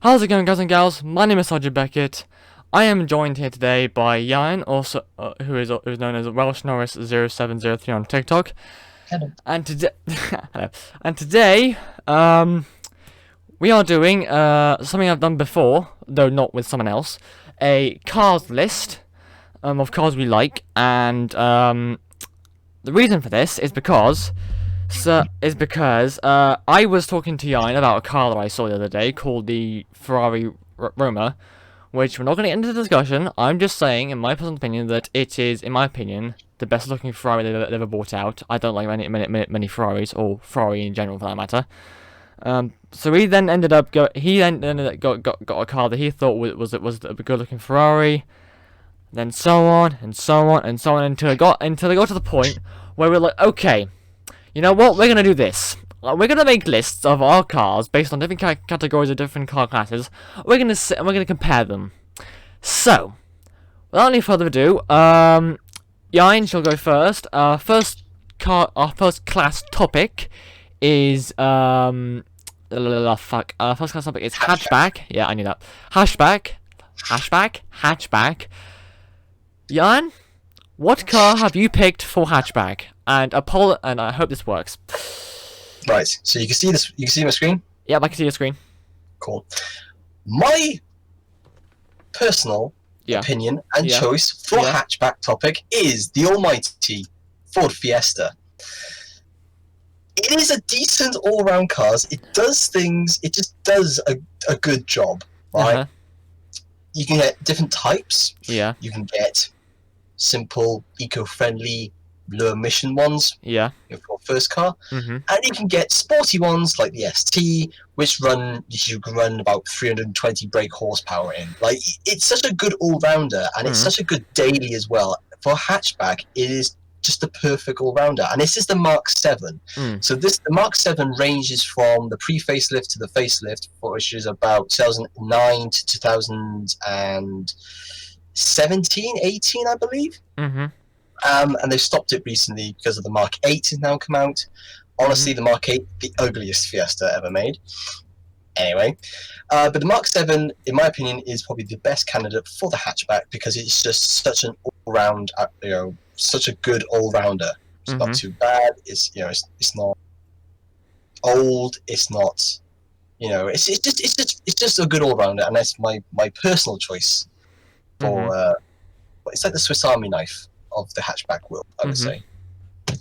How's it going, guys and gals? My name is Sergeant Beckett. I am joined here today by Jan, also who's known as Welsh Norris 0703 on TikTok. Hello. And today, and today, we are doing something I've done before, though not with someone else. A cars list of cars we like, and the reason for this is because. I was talking to Jan about a car that I saw the other day called the Ferrari Roma, which we're not going to get into the discussion. I'm just saying, in my personal opinion, that it is, in my opinion, the best looking Ferrari they've ever bought out. I don't like many Ferraris, or Ferrari in general for that matter. So he then ended up got a car that he thought was a good looking Ferrari. Then so on until they got to the point where we're like, okay. You know what? We're gonna do this. We're gonna make lists of our cars based on different categories of different car classes. We're gonna sit and we're gonna compare them. So, without any further ado, Jan shall go first. Our first class topic is first class topic is hatchback. Yeah, I knew that. Hatchback. Jan, what car have you picked for hatchback? And I hope this works. Right, so you can see this. You can see my screen. Yep, I can see your screen. Cool. My personal opinion and choice for hatchback topic is the almighty Ford Fiesta. It is a decent all-round car. It does things. It just does a good job, right? You can get different types. Yeah. You can get simple, eco-friendly, low-emission ones. Yeah. For first car, and you can get sporty ones like the ST, which you can run about 320 brake horsepower in. Like, it's such a good all-rounder, and it's such a good daily as well. For hatchback, it is just the perfect all-rounder, and this is the Mark 7. So the Mark 7 ranges from the pre-facelift to the facelift, which is about 2009 to 2017, 18, I believe. And they stopped it recently because of the Mark 8 has now come out. Honestly, the Mark 8, the ugliest Fiesta ever made. Anyway, but the Mark 7, in my opinion, is probably the best candidate for the hatchback because it's just such an all-round, such a good all-rounder. It's not too bad. It's it's not old. It's not, it's just a good all-rounder, and that's my personal choice for. It's like the Swiss Army knife of the hatchback world, I would say. But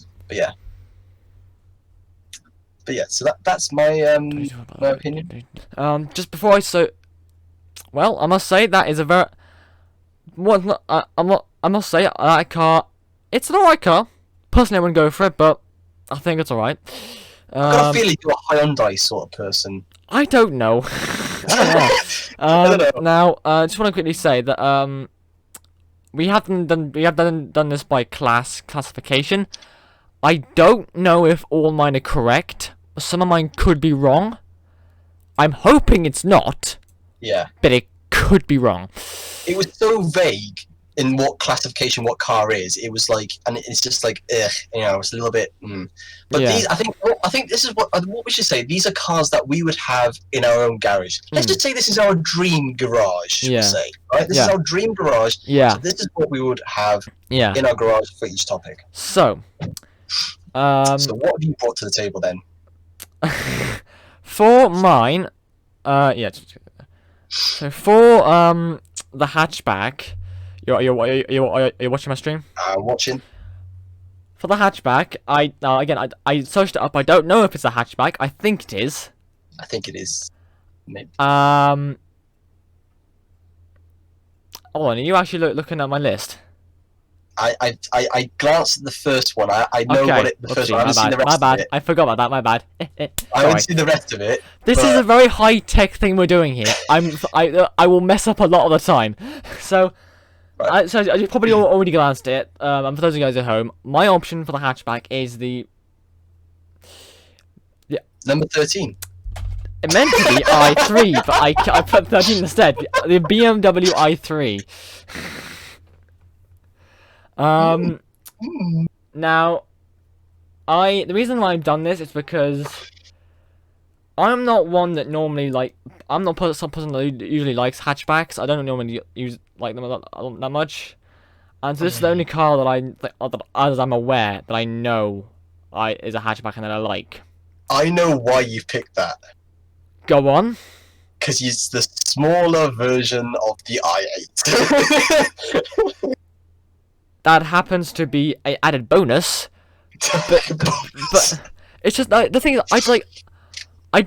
yeah, so that's my my opinion. Just before I I must say that is a very I must say that car, it's an alright car. Personally, I wouldn't go for it, but I think it's alright. I've got a feeling you're a Hyundai sort of person. I don't know. I don't know. Now, I just want to quickly say that we have done this by classification. I don't know if all mine are correct. Some of mine could be wrong. I'm hoping it's not. Yeah. But it could be wrong. It was so vague in what classification what car is. It was like, and it's just like, it's a little bit. But these, I think this is what we should say. These are cars that we would have in our own garage. Let's just say this is our dream garage. Should we say, right? This is our dream garage. Yeah. So this is what we would have in our garage for each topic. So, so what have you brought to the table then? For mine, So for the hatchback, you're watching my stream? I'm watching. For the hatchback, I searched it up. I don't know if it's a hatchback. I think it is. I think it is. Maybe. Hold on, are you actually looking at my list? I glanced at the first one. I know what it. The first one. I haven't seen the rest of it. I forgot about that. My bad. I haven't seen the rest of it. This is a very high tech thing we're doing here. I will mess up a lot of the time. So, so you probably already glanced at it. And for those of you guys at home, my option for the hatchback is the number 13. It meant to be i3, but I put 13 instead. The BMW i3. Now, the reason why I've done this is because I'm not one that normally like. I'm not some person that usually likes hatchbacks. I don't normally use like them that much. And so this is the only car that as I'm aware that I know is a hatchback and that I like. I know why you picked that. Go on. Because it's the smaller version of the i8. That happens to be an added bonus. But it's just the thing is I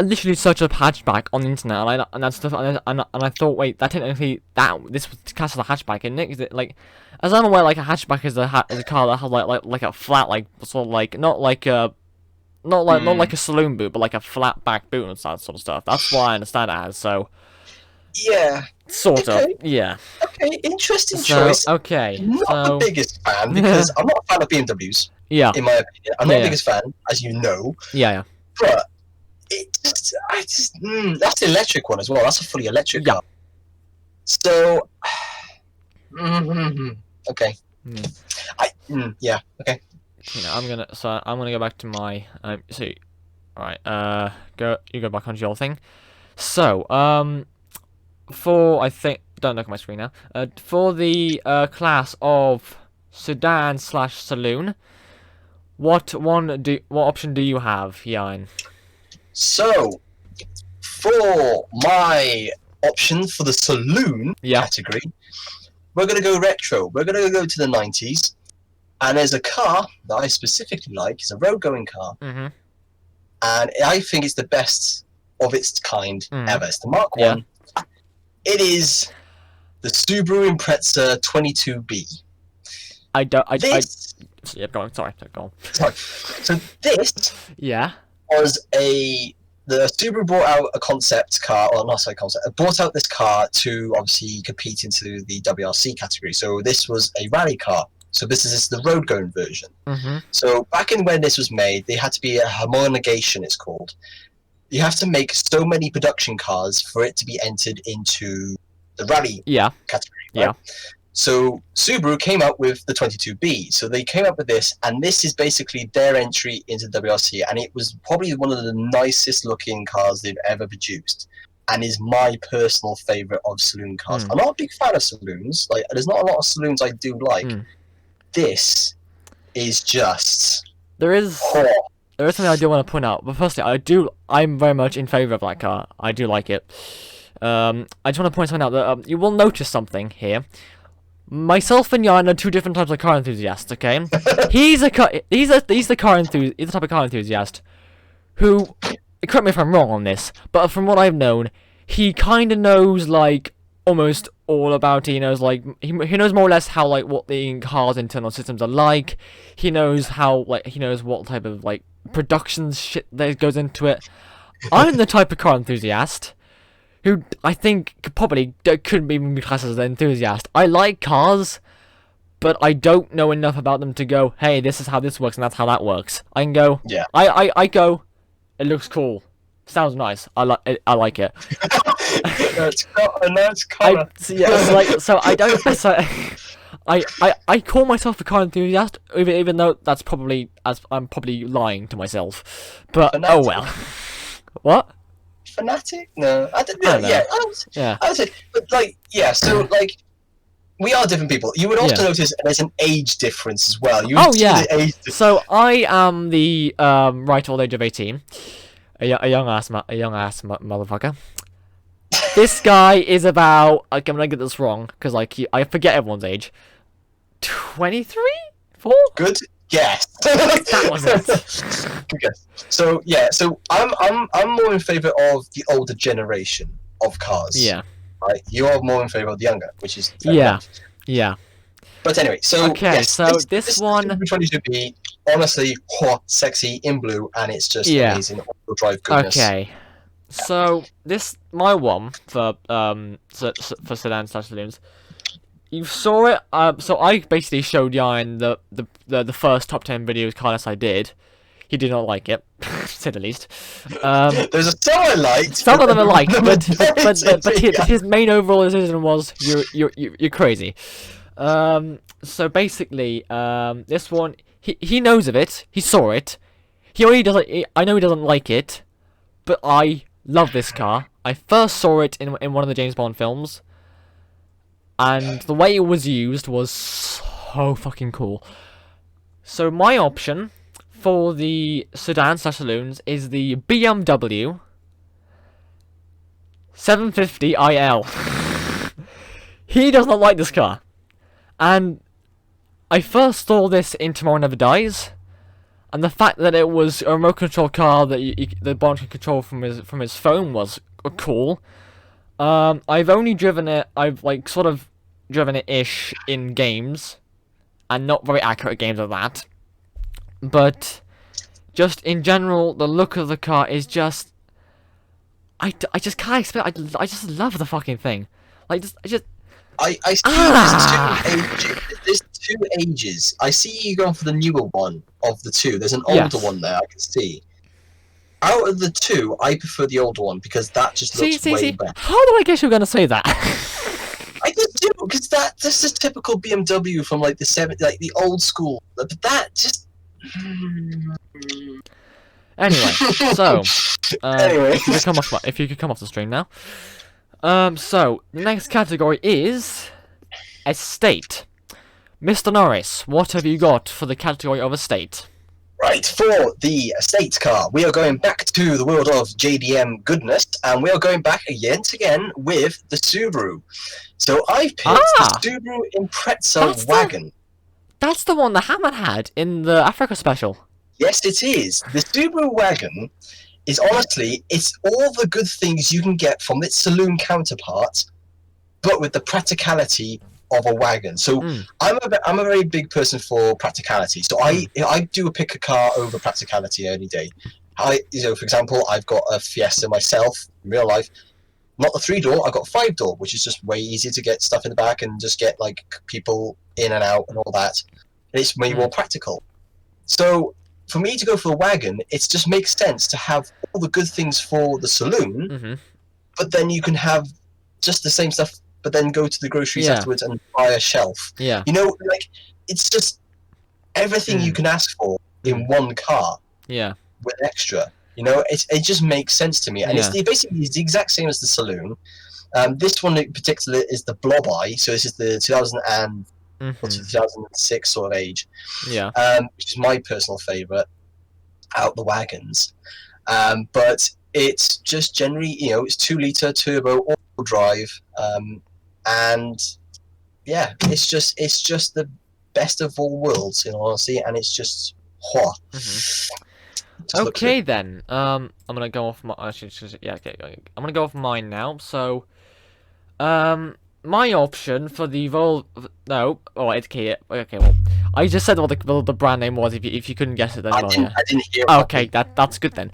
literally searched up hatchback on the internet and that stuff and I thought, wait, that technically this was classed as a hatchback, isn't it? Is it like, as I'm aware, like a hatchback is a car that has like a flat, like sort of like not like a saloon boot, but like a flat back boot and that sort of stuff. That's what I understand it as. So yeah, sort of, yeah. Okay, interesting choice. Okay, not the biggest fan because I'm not a fan of BMWs. Yeah, in my opinion, I'm not the biggest fan, as you know. Yeah. But that's the electric one as well. That's a fully electric car. So, okay. Yeah. Okay. You know, I'm gonna go back to my see. All right. You go back onto your thing. So, don't look at my screen now. For the class of sedan/saloon, what option do you have, Jan? So, for my option for the saloon category, we're going to go retro. We're going to go to the 90s. And there's a car that I specifically like. It's a road-going car. And I think it's the best of its kind ever. It's the Mark 1. It is the Subaru Impreza 22B. Yeah, go on. Sorry, go on. Sorry. So this was the Subaru brought out a concept car, or not a concept, brought out this car to obviously compete into the WRC category. So this was a rally car. So this is the road going version. So back in when this was made, they had to be a homologation, it's called. You have to make so many production cars for it to be entered into the rally category. Right? Yeah. So Subaru came out with the 22B. So they came up with this, and this is basically their entry into WRC, and it was probably one of the nicest looking cars they've ever produced, and is my personal favorite of saloon cars. I'm not a big fan of saloons. Like, there's not a lot of saloons I do like. This is just there is something I do want to point out. But firstly, I'm very much in favor of that car. I do like it. I just want to point something out that you will notice something here. Myself and Jan are two different types of car enthusiasts, okay? He's the type of car enthusiast who, correct me if I'm wrong on this, but from what I've known, he kind of knows like almost all about it. He knows like he knows more or less how like what the car's internal systems are like. He knows what type of like production shit that goes into it. I'm the type of car enthusiast who I think couldn't even be classed as an enthusiast. I like cars, but I don't know enough about them to go, hey, this is how this works and that's how that works. I can go, I go, it looks cool, sounds nice, I like it. That's a nice car. I call myself a car enthusiast, even though I'm probably lying to myself. But Fanatic. Oh well. What? Fanatic? No, I don't know. I would say, but so we are different people. You would also notice there's an age difference as well. So I am the right old age of 18, a young ass motherfucker. This guy is about, I'm gonna get this wrong because I forget everyone's age. 23, 4. Good guess. That was it. Good guess. So I'm more in favor of the older generation of cars. Yeah. Right. You're more in favor of the younger, which is yeah. But anyway, so this one 22B, honestly, hot, sexy in blue, and it's just amazing all-wheel drive goodness. Okay. So my one for sedan/saloons. You saw it. So I basically showed Jan the first top 10 videos Carlos I did. He did not like it, to say the least. There's some I liked. Some of them I liked, but his main overall decision was you're crazy. So basically, this one he knows of it. He saw it. I know he doesn't like it. but I love this car. I first saw it in one of the James Bond films, and the way it was used was so fucking cool. So my option for the sedan/saloons is the BMW 750 IL. He does not like this car, and I first saw this in Tomorrow Never Dies, and the fact that it was a remote control car that the Bond can control from his phone was cool. I've only driven it. I've like sort of driven it ish in games, and not very accurate games of that. But just in general, the look of the car is just. I just can't explain. I just love the fucking thing. Like I see there's two ages. I see you going for the newer one of the two. There's an older one there, I can see. Out of the two, I prefer the older one because that just looks way better. How do I guess you're gonna say that? I just do, because this is typical BMW from like the old school. But that just. Anyway, so Anyway. if you could come off the stream now. So the next category is estate. Mr. Norris, what have you got for the category of estate? Right, for the estate car, we are going back to the world of JDM goodness, and we are going back yet again with the Subaru. So I've picked the Subaru Impreza wagon. That's the one the Hammond had in the Africa special. Yes, it is. The Subaru wagon is honestly, it's all the good things you can get from its saloon counterpart, but with the practicality of a wagon. So I'm a very big person for practicality. So I do pick a car over practicality any day. For example, I've got a Fiesta myself in real life. Not the 3-door, I've got 5-door, which is just way easier to get stuff in the back and just get like people in and out and all that. And it's way more practical. So for me to go for a wagon, it just makes sense to have all the good things for the saloon, but then you can have just the same stuff, but then go to the groceries afterwards and buy a shelf. Yeah. You know, like, it's just everything you can ask for in one car. Yeah. With extra. You know, it just makes sense to me. And it's basically the exact same as the saloon. This one in particular is the Blob Eye, so this is the 2006 sort of age. Yeah. Which is my personal favourite out the wagons. But it's just generally, you know, it's 2-litre turbo all-wheel drive, and yeah, it's just the best of all worlds in all honesty, and it's just okay then. I'm gonna go off my I'm gonna go off mine now. So, my option for the okay, well, I just said what the brand name was. If you couldn't guess it, then I didn't hear. Okay, that's good then.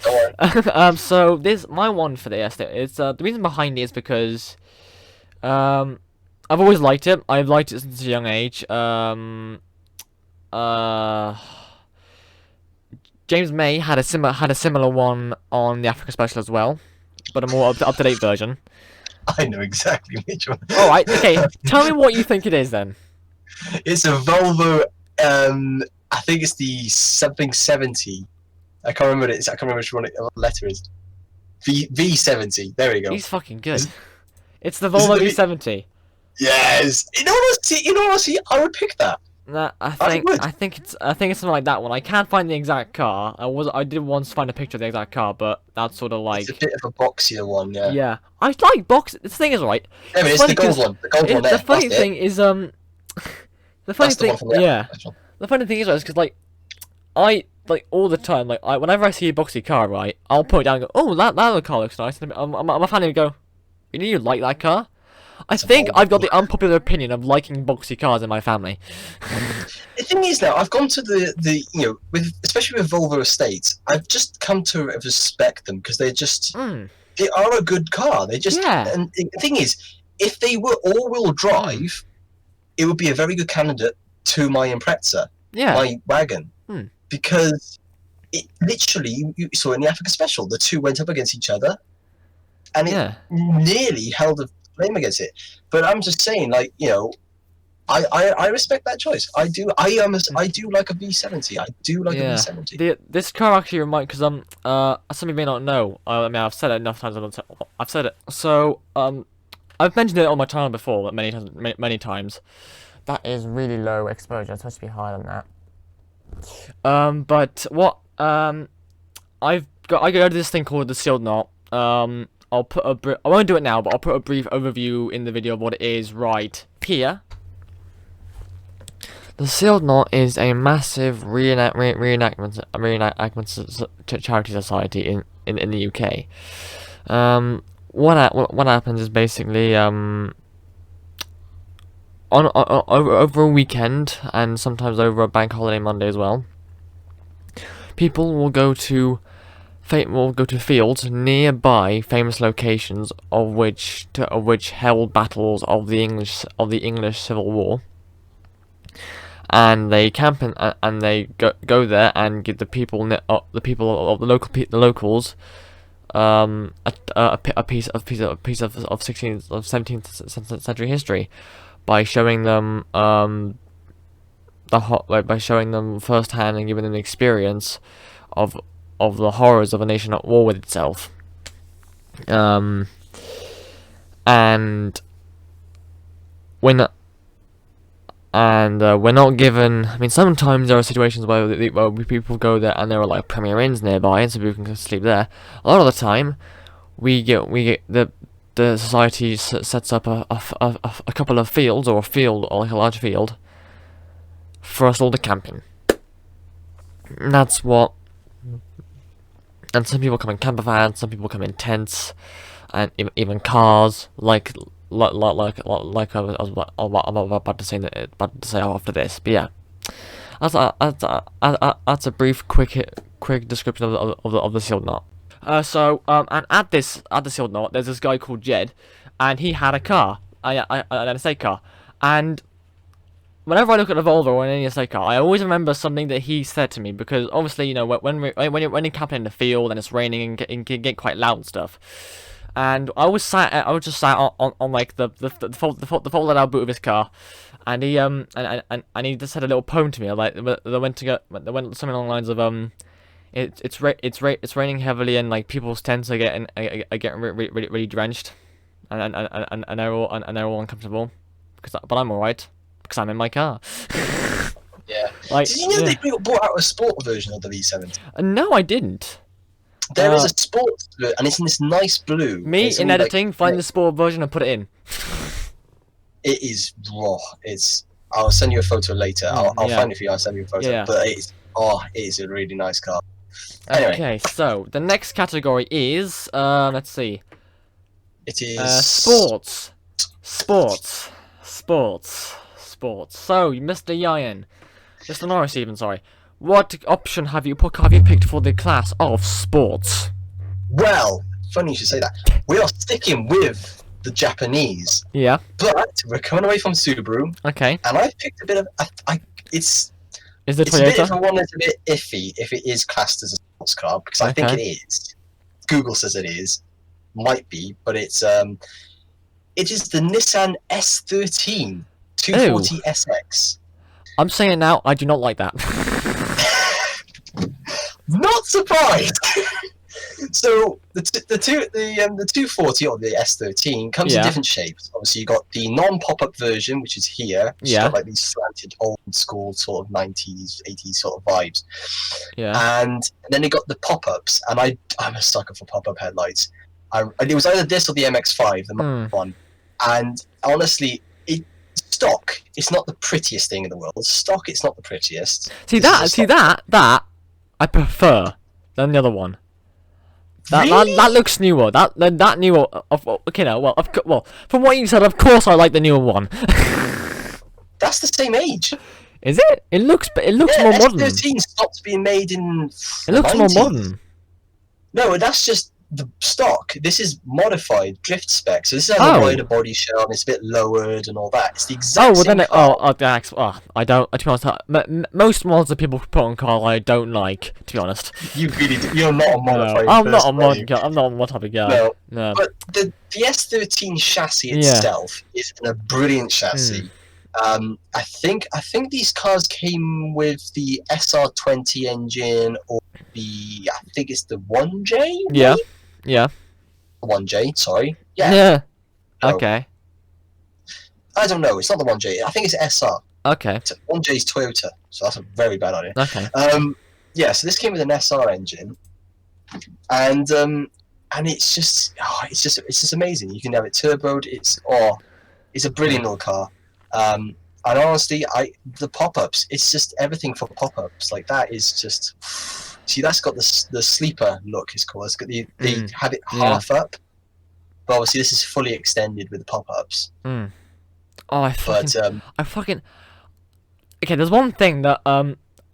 So my one for the estate. It's the reason behind it is because I've always liked it. I've liked it since a young age. James May had a similar one on the Africa special as well, but a more up to date version. I know exactly which one. All right, okay. Tell me what you think it is then. It's a Volvo. I think it's the something 70. I can't remember it. I can't remember which one what the letter is. V70. There we go. He's fucking good. It's the Volvo V70. Yes. In honesty, I would pick that. Nah, I think it's something like that one. I can't find the exact car. I did once find a picture of the exact car, but that's sort of like it's a bit of a boxier one, yeah. Yeah, I like box. The thing is, right. There it is, the gold one. The gold one there. The funny thing is, the funny thing, the funny thing is, right, is because like, I like all the time, like whenever I see a boxy car, right, I'll put it down and go, oh, that other car looks nice. And I'm a fan and go, you like that car? I think I've got the unpopular opinion of liking boxy cars in my family. The thing is now, I've gone to the you know, especially with Volvo Estates, I've just come to respect them because they're just they are a good car. They just and the thing is, if they were all-wheel drive, it would be a very good candidate to my Impreza, my wagon, because it literally you saw in the Africa special, the two went up against each other, and it nearly held a flame against it. But I'm just saying, like, you know, I respect that choice. I do. I do like a V70. I do like a Yeah. V70. This car actually reminds, because some of you may not know. I mean, I've said it enough times. I've said it. So I've mentioned it on my channel before, many times. That is really low exposure. It's supposed to be higher than that. But what I got this thing called the sealed knot. I'll put I won't do it now, but I'll put a brief overview in the video of what it is right here. The sealed knot is a massive reenactment charity society in the UK. What happens is basically over a weekend, and sometimes over a bank holiday Monday as well, people will go to fields nearby famous locations of which held battles of the English Civil War. And they camp and they go there and give the people of the locals a piece of 17th century history by showing them by showing them firsthand and giving them the experience of the horrors of a nation at war with itself. We're not given. I mean, sometimes there are situations where people go there and there are like Premier Inns nearby, and so people can sleep there. A lot of the time, we get the society sets up a couple of fields, or a field, or like a large field, for us all to camp in. And that's what. And some people come in camper vans, some people come in tents, and even cars, like I was about to say after this, but yeah, that's a brief, quick description of the sealed knot. And at the sealed knot, there's this guy called Jed, and he had a car, an estate car, and whenever I look at a Volvo or any estate car, I always remember something that he said to me, because obviously, you know, when you're camping in the field and it's raining and can get quite loud and stuff. And I was just sat on like the folded out boot of his car, and he just said a little poem to me, like that went something along the lines of it's raining heavily, and like people's tents are getting really drenched, and they're all uncomfortable, but I'm alright because I'm in my car. Yeah. Like, did you know they brought out a sport version of the V70? No, I didn't. There is a sports, and it's in this nice blue. In editing, find the sport version and put it in. It is raw. I'll send you a photo later. I'll find it for you. I'll send you a photo. Yeah. But it is a really nice car. Anyway. Okay, so the next category is let's see. It is sports. So, Mr. Ryan, Mr. Norris, even sorry. What option have you picked for the class of sports? Well, funny you should say that. We are sticking with the Japanese. Yeah. But we're coming away from Subaru. Okay. And I've picked a bit of Is the Toyota? It's a bit of one that's a bit iffy if it is classed as a sports car, because I think it is. Google says it is. Might be, but it is the Nissan S13 240 SX. I'm saying it now, I do not like that. Not surprised. So the 240 or the S13 comes in different shapes. Obviously, you got the non-pop-up version, which is here. It's got like these slanted, old-school sort of 90s, 80s sort of vibes. Yeah. And then you got the pop-ups, and I'm a sucker for pop-up headlights. It was either this or the MX-5, the Mark one. And honestly, stock, it's not the prettiest thing in the world. Stock, it's not the prettiest. See that I prefer than the other one. That looks newer. That newer. Okay, now, well, from what you said, of course I like the newer one. That's the same age. Is it? It looks more modern. S13 stopped being made in. It looks 90s. more modern. No, that's just the stock. This is modified drift spec. So this is a wider body shell, and it's a bit lowered and all that. It's the exact same car. I don't. To be honest, most mods that people put on car I don't like. To be honest, you really do. You're not a modified. No, I'm not a mod guy. I'm not a mod type of guy. No. But the S13 chassis itself is a brilliant chassis. I think these cars came with the SR20 engine, or I think it's the 1J. Yeah. Maybe? Yeah. 1J. Sorry. Yeah. Yeah. No, Okay. I don't know. It's not the 1J. I think it's SR. Okay. 1J is Toyota, so that's a very bad idea. Okay. Yeah. So this came with an SR engine, and it's just amazing. You can have it turboed. It's a brilliant little car. And honestly, the pop-ups, it's just everything for pop-ups. Like that is just, see, that's got the sleeper look. It's called. It's got they have it half up, but obviously this is fully extended with the pop-ups. Oh, I fucking. Okay, there's one thing that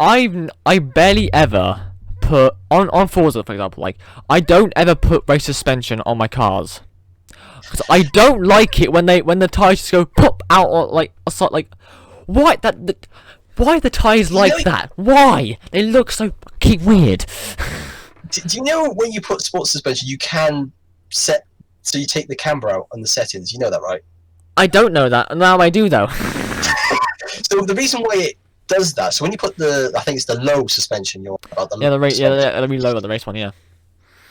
I barely ever put on Forza, for example. Like, I don't ever put race suspension on my cars. Cause I don't like it when the tires just go pop out, or like why why are the tires like that? Why? They look so fucking weird. Do you know when you put sports suspension, you can set, so you take the camber out on the settings? You know that, right? I don't know that. Now I do though. So the reason why it does that, so when you put I think it's the low suspension you're about, the really low on the race one, yeah.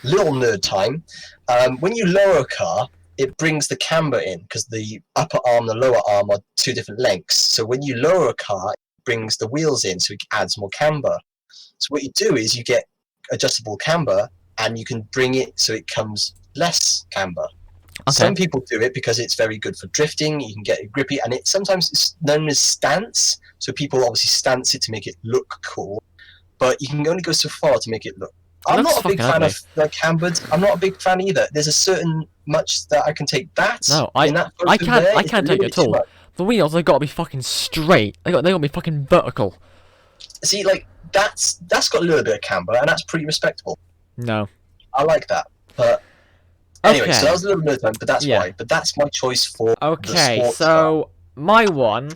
Little nerd time. When you lower a car, it brings the camber in, because the upper arm and the lower arm are two different lengths. So when you lower a car, it brings the wheels in, so it adds more camber. So what you do is you get adjustable camber, and you can bring it so it comes less camber. Okay. Some people do it because it's very good for drifting. You can get it grippy, and sometimes it's known as stance. So people obviously stance it to make it look cool, but you can only go so far to make it look. I'm not a big fan of the cambered. I'm not a big fan either. There's a certain much that I can take that. No, I can't take it at all. The wheels, they've got to be fucking straight. They got to be fucking vertical. See, like that's got a little bit of camber, and that's pretty respectable. No, I like that. But anyway, so that was a little bit of time, but that's why. But that's my choice for. Okay, the so my one.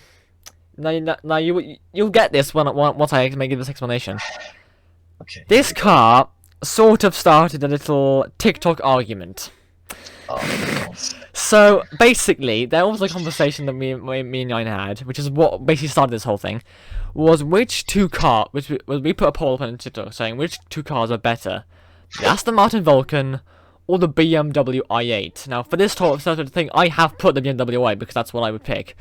Now you'll get this once I make this explanation. Okay. This car sort of started a little TikTok argument. Oh, so basically, there was a conversation that me and Ryan had, which is what basically started this whole thing. Was which two cars? We put a poll up on TikTok saying which two cars are better, the Aston Martin Vulcan or the BMW i8. Now, for this sort of thing, I have put the BMW i8 because that's what I would pick.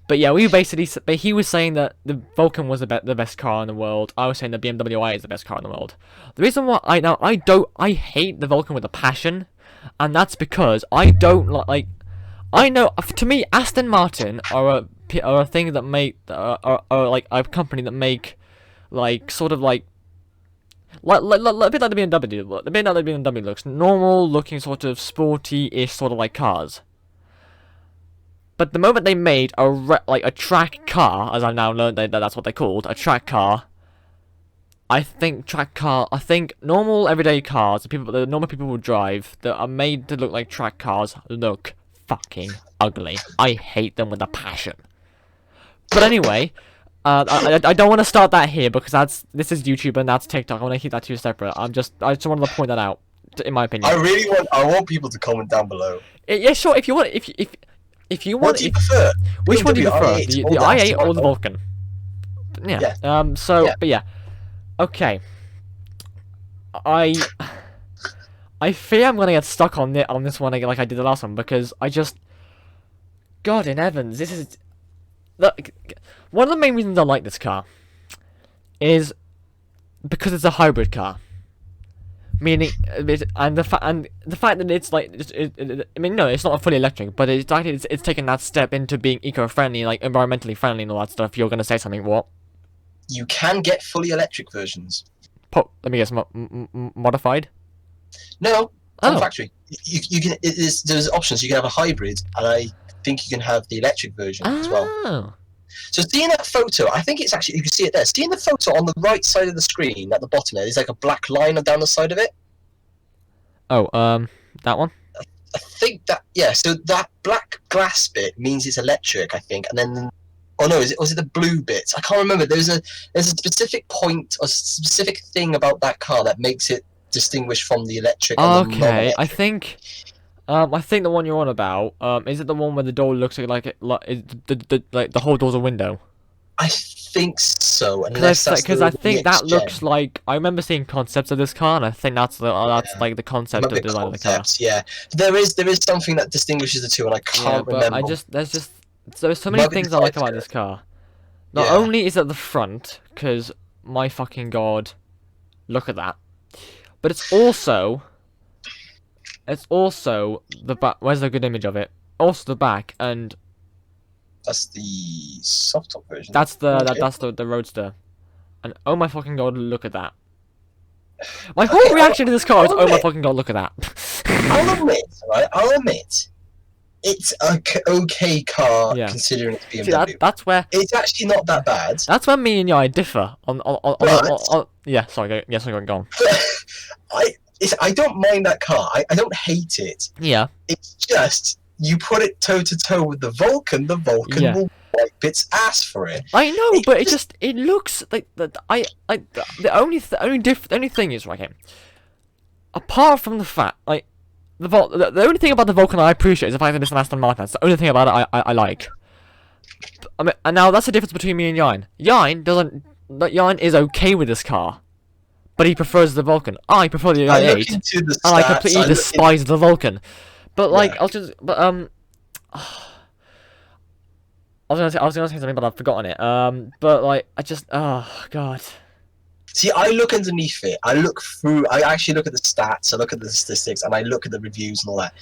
But yeah, he was saying that the Vulcan was the best car in the world. I was saying the BMW i8 is the best car in the world. The reason why I hate the Vulcan with a passion, and that's because I don't like. I know, to me, Aston Martin are a thing that are like a company that make like sort of like a bit like the BMW. The bit like the BMW looks normal looking, sort of sporty-ish, sort of like cars. But the moment they made a track car, as I've now learned that's what they're called, a track car, I think normal everyday cars, the normal people would drive, that are made to look like track cars, look fucking ugly. I hate them with a passion. But anyway, I don't want to start that here because this is YouTube and that's TikTok. I want to keep that two separate. I just wanted to point that out, in my opinion. I want people to comment down below. Yeah, sure. If you want, if you want, what do you prefer? Which one do you prefer? The i8 or the Vulcan? Yeah. But yeah. Okay. I fear I'm gonna get stuck on this one again, like I did the last one, because God in heavens, this is. Look, one of the main reasons I like this car is because it's a hybrid car. Meaning, and the fact that it's like, I mean, no, it's not fully electric, but it's taken that step into being eco-friendly, like environmentally friendly and all that stuff. You're gonna say something, what? You can get fully electric versions. Let me guess, modified? No, from factory. You can. There's options. You can have a hybrid, and I think you can have the electric version as well. So seeing that photo, I think it's actually, you can see it there. Seeing the photo on the right side of the screen at the bottom there, there's like a black line down the side of it. Oh, that one? I think that, yeah, so that black glass bit means it's electric, I think, and then, oh no, was it the blue bits? I can't remember. There's a specific point, a specific thing about that car that makes it distinguished from the electric. Okay, I think I think the one you're on about, is it the one where the door looks like the whole door's a window? I think so, unless Because I think that next looks gen. like, I remember seeing concepts of this car, and I think that's Yeah. like the concept Maybe of design of the car. concepts, yeah. There is something that distinguishes the two, and I Yeah, can't but remember. there's so many Maybe the things I like drive about this car. Not Yeah. only is it the front, because my fucking god, look at that. But it's also the back. Where's the good image of it? Also the back, and That's the soft top version. that's Okay. the Roadster. And oh my fucking god, look at that. My whole Okay, reaction to this car is, I'll oh my admit, fucking god, look at that. I'll admit, right? I'll admit, it's a okay car Yeah. considering it's See, BMW. that's where It's actually not that bad. that's where me and you differ But yeah. Sorry, go on. I don't mind that car. I don't hate it. Yeah. It's just you put it toe to toe with the Vulcan Yeah. will wipe its ass for it. I know, but it looks like that. The only thing is right here. Apart from the fact, like the only thing about the Vulcan I appreciate is the fact that it's an Aston Martin. That's the only thing about it I like. I mean, and now that's the difference between me and Yine. Yine is okay with this car, but he prefers the Vulcan. I prefer the I look i8, into the and I stats, completely I look despise the Vulcan. But like, Yeah. I was gonna say something, but I've forgotten it. But like, oh god. See, I look underneath it. I look through. I actually look at the stats. I look at the statistics, and I look at the reviews and all that.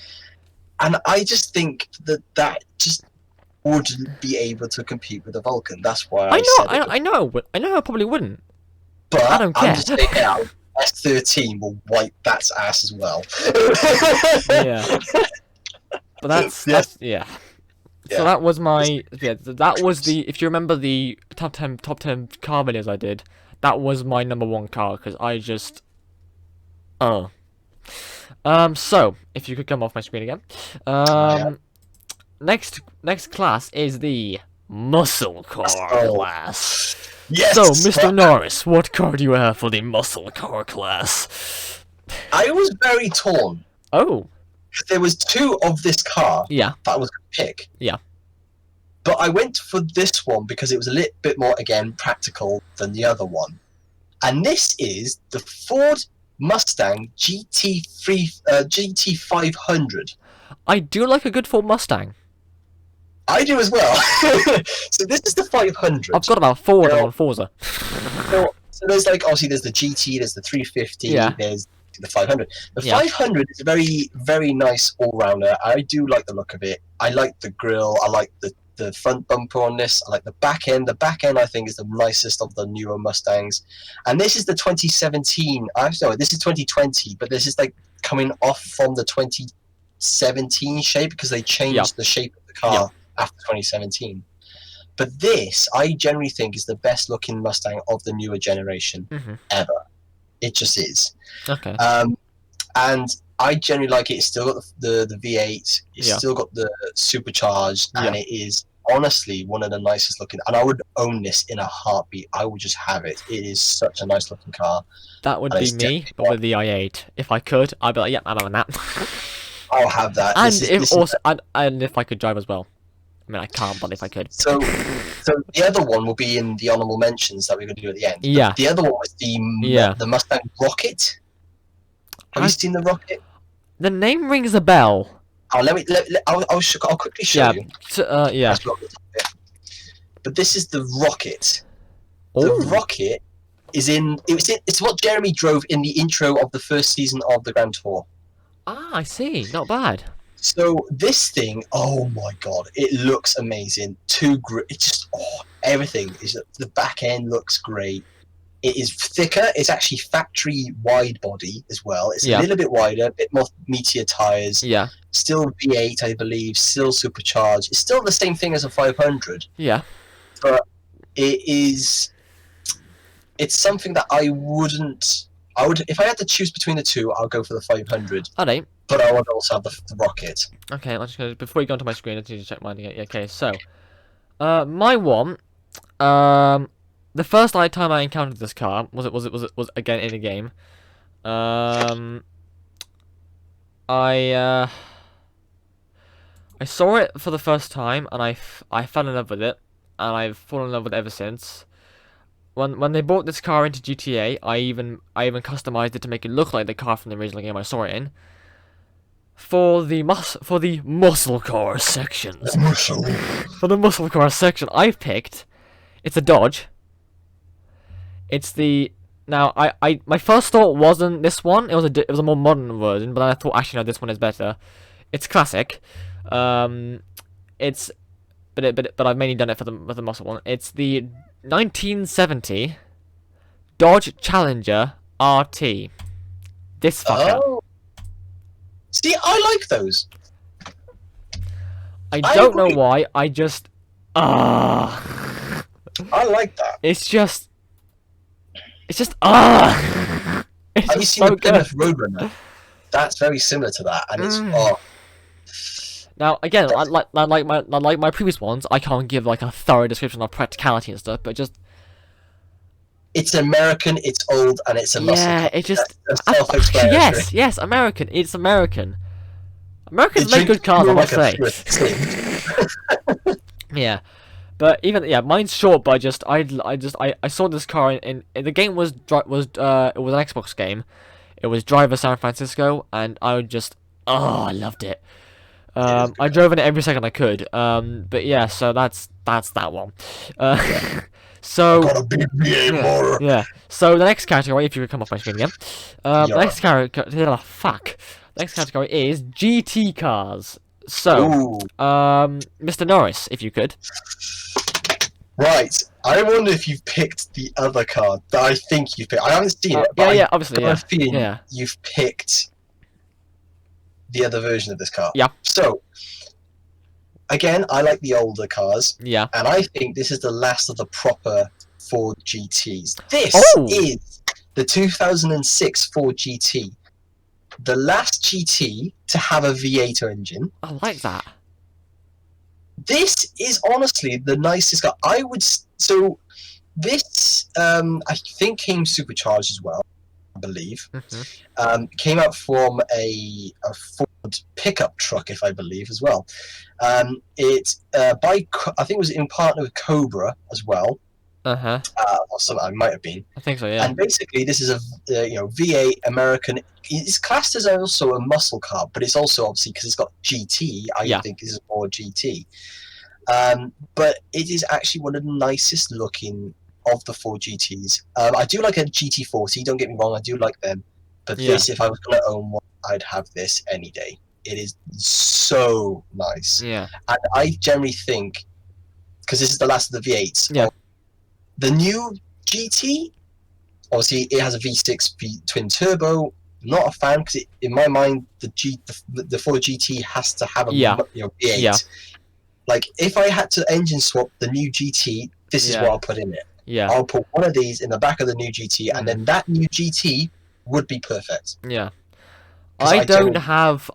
And I just think that just wouldn't be able to compete with the Vulcan. That's why I said it. I know, but I know I probably wouldn't. But I don't care. I'm just saying now, S13 will wipe that ass as well. Yeah. But that's yeah. So that was my that was the, if you remember the top 10 car videos I did, that was my #1 car, because I just so if you could come off my screen again. Next class is the muscle car class. Yes. So, Mr. Norris, what car do you have for the muscle car class? I was very torn. Oh. There was two of this car Yeah. that I was going to pick. Yeah. But I went for this one because it was a little bit more, again, practical than the other one. And this is the Ford Mustang Gt500. I do like a good Ford Mustang. I do as well. So this is the 500. I've got about 4 of them on Forza. So there's like, obviously there's the GT, there's the 350, there's the 500. The 500 is a very, very nice all-rounder. I do like the look of it. I like the grille. I like the front bumper on this. I like the back end. The back end, I think, is the nicest of the newer Mustangs. And this is the 2017. Actually, no, this is 2020, but this is like coming off from the 2017 shape because they changed the shape of the car after 2017. But this, I generally think, is the best looking Mustang of the newer generation ever. It just is. Okay. And I generally like it. It's still got the V8. It's still got the supercharged, and it is honestly one of the nicest looking. And I would own this in a heartbeat. I would just have it. It is such a nice looking car. That would be me, but with the i8. If I could, I'd be like, yeah, I'm on that. I'll have that. And and if I could drive as well. I mean, I can't, but if I could. So the other one will be in the honourable mentions that we're going to do at the end. Yeah. The other one was the Mustang Rocket. Have you seen the Rocket? The name rings a bell. Oh, I'll quickly show you. Yeah. But this is the Rocket. The Rocket is it's what Jeremy drove in the intro of the first season of the Grand Tour. Ah, I see. Not bad. So this thing, oh my god, it looks amazing. It just everything is. The back end looks great. It is thicker. It's actually factory wide body as well. It's a little bit wider, a bit more meatier tires. Yeah. Still V8, I believe. Still supercharged. It's still the same thing as a 500. Yeah. But it's something that I would, if I had to choose between the two, I'll go for the 500. Alright. But I would also have the Rocket. Okay, let's go. Before you go onto my screen, I need to check mine again. Okay, so, my one, the first time I encountered this car was again in a game. I saw it for the first time, and I fell in love with it, and I've fallen in love with it ever since. When they brought this car into GTA, I even customized it to make it look like the car from the original game I saw it in. For the muscle car sections. For the muscle car section, I've picked. It's a Dodge. It's the now my first thought wasn't this one. It was a more modern version, but then I thought actually no, this one is better. It's classic. It's but I've mainly done it for the muscle one. It's the 1970 Dodge Challenger RT. This fucker. Oh. See, I like those. I don't know why. I just I like that. It's just It's Have you just seen so the good. Plymouth Roadrunner? That's very similar to that, and it's Now again, like my previous ones, I can't give like a thorough description of practicality and stuff, but just it's American, it's old, and it's a muscle car. it just That's self-explanatory. yes, American. It's American. Americans It make good drinks cars, I more must like a say. Slim. Yeah, but even mine's short. But I saw this car in the game was it was an Xbox game. It was Driver San Francisco, and I I loved it. I drove in it every second I could. But yeah, so that's that one. So Got a big V8 motor. yeah. So the next category, if you could come off my screen again, the next category, next category is GT cars. So, Ooh. Mr. Norris, if you could. Right. I wonder if you've picked the other car that I think you've picked. I haven't seen it, Yeah, but obviously, I have a feeling yeah. you've picked the other version of this car. Yeah. So, again, I like the older cars, Yeah. and I think this is the last of the proper Ford GTs. This Oh. is the 2006 Ford GT. The last GT to have a V8 engine. I like that. This is honestly the nicest car. So this I think came supercharged as well, I believe. Came out from a Ford pickup truck, if I believe, as well. I think it was in partner with Cobra as well. Or something, it might have been. I think so, yeah. And basically, this is a V8 American. It's classed as also a muscle car, but it's also obviously because it's got GT. I think this is more GT. But it is actually one of the nicest looking of the four GTs. I do like a GT40. Don't get me wrong, I do like them. But this, if I was going to own one, I'd have this any day. It is so nice. Yeah. And I generally think, because this is the last of the V8s. Yeah. The new GT, obviously, it has a V6 twin turbo. Not a fan because, in my mind, the Ford GT has to have a V8. Yeah. Like, if I had to engine swap the new GT, this is what I'll put in it. Yeah. I'll put one of these in the back of the new GT, and then that new GT would be perfect. Yeah. I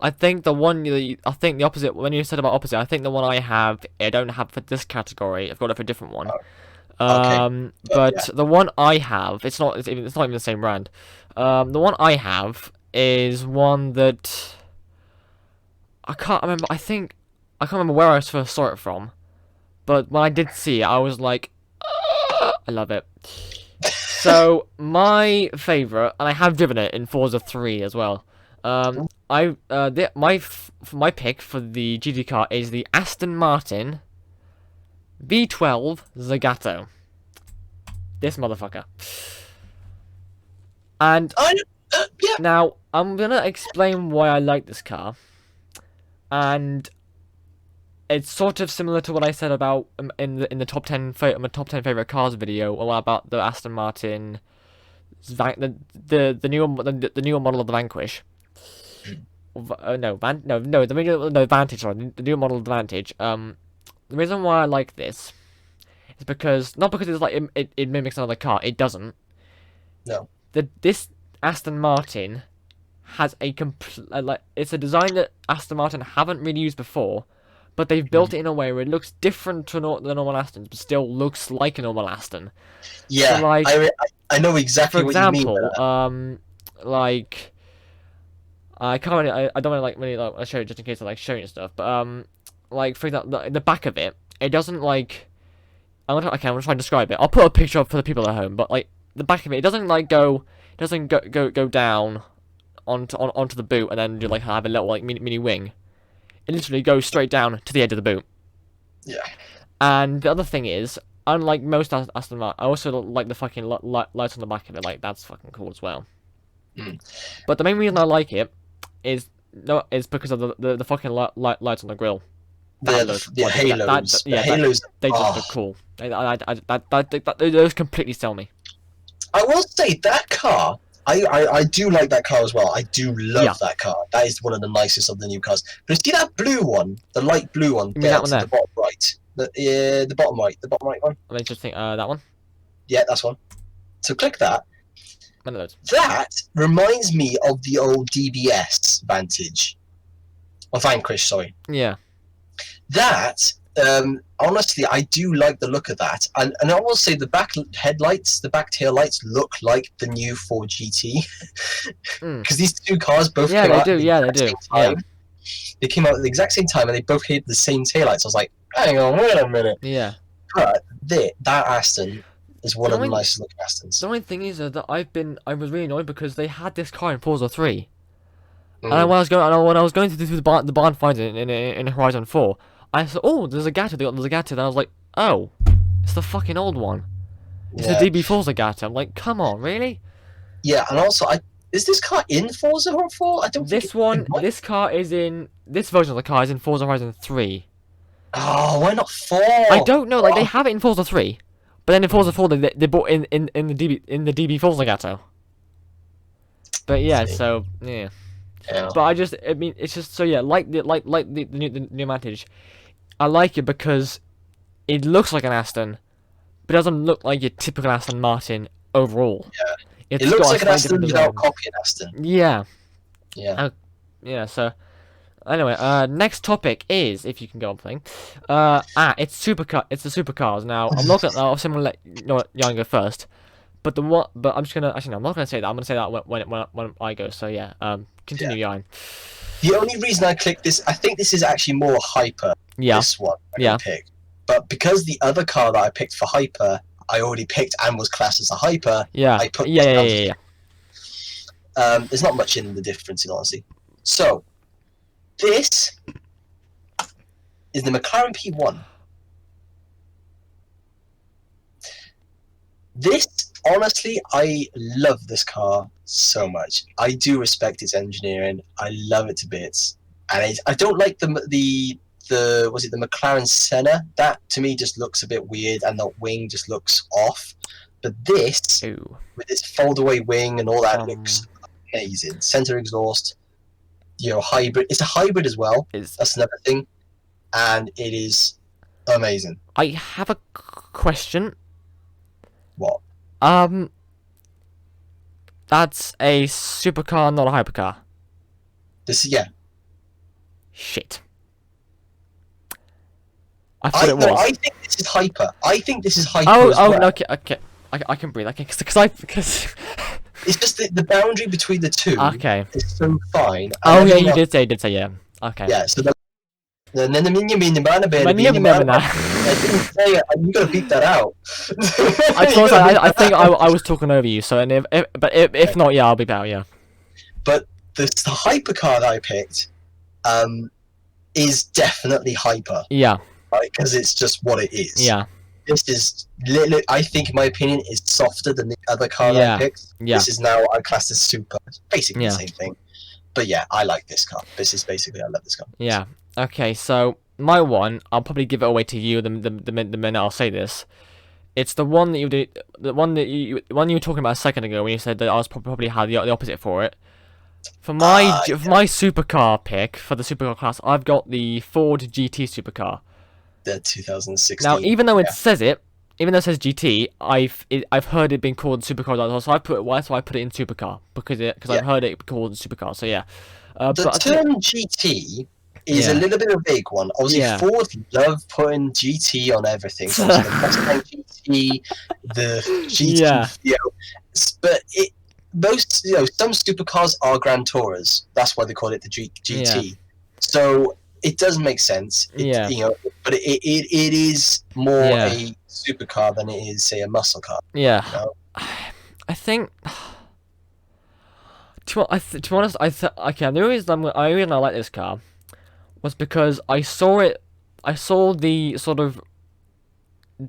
think the one, I think the opposite, when you said about opposite, I think the one I don't have for this category. I've got it for a different one. But the one I have, it's not even the same brand. The one I have is one that I can't remember. I can't remember where I first saw it from, but when I did see it, I was like, I love it. So my favorite, and I have driven it in Forza 3 as well. My pick for the GT car is the Aston Martin V12 Zagato. This motherfucker. And now I'm gonna explain why I like this car, and it's sort of similar to what I said about in the top 10 favorite cars video, about the Aston Martin, the newer model of the Vanquish. The Vantage. Sorry, the newer model of the Vantage. The reason why I like this is because not because it's like it mimics another car. It doesn't. No. This Aston Martin has a it's a design that Aston Martin haven't really used before, but they've built it in a way where it looks different to the normal Astons, but still looks like a normal Aston. Yeah, so, like, I know exactly what you mean. For example, like, I can't really, I don't want to really show you just in case I showing you stuff, but like for example, the back of it, it doesn't like. I'm gonna try and describe it. I'll put a picture up for the people at home, but like the back of it, it doesn't like go down onto the boot and then do like have a little like mini wing. It literally goes straight down to the edge of the boot. Yeah. And the other thing is, unlike most Aston Martin, I also like the fucking lights on the back of it. Like that's fucking cool as well. But the main reason I like it is because of the fucking lights on the grille. The halos. The halos. They just look cool. Those completely sell me. I will say that car. I do like that car as well. I do love that car. That is one of the nicest of the new cars. But see that blue one, the light blue one, you mean that one there? The bottom right. The bottom right one. Let me just think. That one. Yeah, that's one. So click that. One of those. That reminds me of the old DBS Vantage. Or Vanquish, sorry. Yeah. That, honestly, I do like the look of that. And I will say the back headlights, the back tail lights look like the new Ford GT. Because these two cars both came out at the same time. They came out at the exact same time and they both had the same taillights. I was like, hang on, wait a minute. Yeah. But that Aston is one of the nicest looking Astons. The only thing is that I was really annoyed because they had this car in Forza 3. And when I was going through the barn finds in Horizon 4, I said, oh, there's a Zagato, there's a Zagato, and I was like, oh, it's the fucking old one. It's the DB4 Zagato. I'm like, come on, really? Yeah, and also, is this car in Forza Horizon 4? I don't think this version of the car is in Forza Horizon 3. Oh, why not 4? I don't know, like, they have it in Forza 3, but then in Forza 4, they bought in the DB4 Zagato. But yeah, so, yeah. But I mean, it's just so yeah, like the new Vantage, I like it because it looks like an Aston, but it doesn't look like your typical Aston Martin overall. Yeah, it looks like an Aston without copying Aston. Yeah. Yeah. Yeah. So, anyway, next topic is if you can go on playing. It's supercar. It's the supercars. Now I'm not gonna. I'm gonna let Jan go first. But I'm just gonna actually no, I'm not gonna say that. I'm gonna say that when I go. So yeah, continue, Jan. The only reason I clicked this, I think this is actually more hyper. Yeah. This one I picked, but because the other car that I picked for hyper, I already picked and was classed as a hyper. Yeah. I put yeah. There's not much in the difference, in honesty. So this is the McLaren P1. This, honestly, I love this car so much. I do respect its engineering. I love it to bits, and I don't like the McLaren Senna. That to me just looks a bit weird, and the wing just looks off. But this, with its fold-away wing and all that, looks amazing. Center exhaust, hybrid. It's a hybrid as well. That's another thing, and it is amazing. I have a question. What? That's a supercar, not a hypercar. Yeah. Shit. I thought it was. No, I think this is hyper. Oh, no, okay. I can breathe. Okay, because it's just the boundary between the two. Okay. Is so fine. Oh yeah, you did say yeah. Okay. Yeah. So I didn't say it. You gotta beat that out. I think I was talking over you. So if not, yeah, I'll be better. Yeah. But the hypercar that I picked, is definitely hyper. Yeah. Right, because it's just what it is. Yeah. This is literally, I think, in my opinion, is softer than the other car that I picked. Yeah. This is now classed as super. It's basically the same thing. But yeah, I like this car. This is basically, I love this car. Yeah. Okay, so my one, I'll probably give it away to you the minute I'll say this. It's the one that you did, the one you were talking about a second ago when you said that I was probably had the opposite for it. For my supercar pick for the supercar class, I've got the Ford GT Supercar. The 2016. Now, even though it says it GT, I've heard it being called supercar, so I put it in supercar because I've heard it called supercar. So yeah. The term GT is a little bit of a big one. Obviously, Ford love putting GT on everything. So the Mustang GT, the GT, but some supercars are Grand Tourers. That's why they call it the GT. So it does make sense. Yeah. You know, but it is more Yeah. a supercar than it is, say, a muscle car. Yeah. You know? I think. To be honest, okay. The reason I like this car was because I saw it. I saw the sort of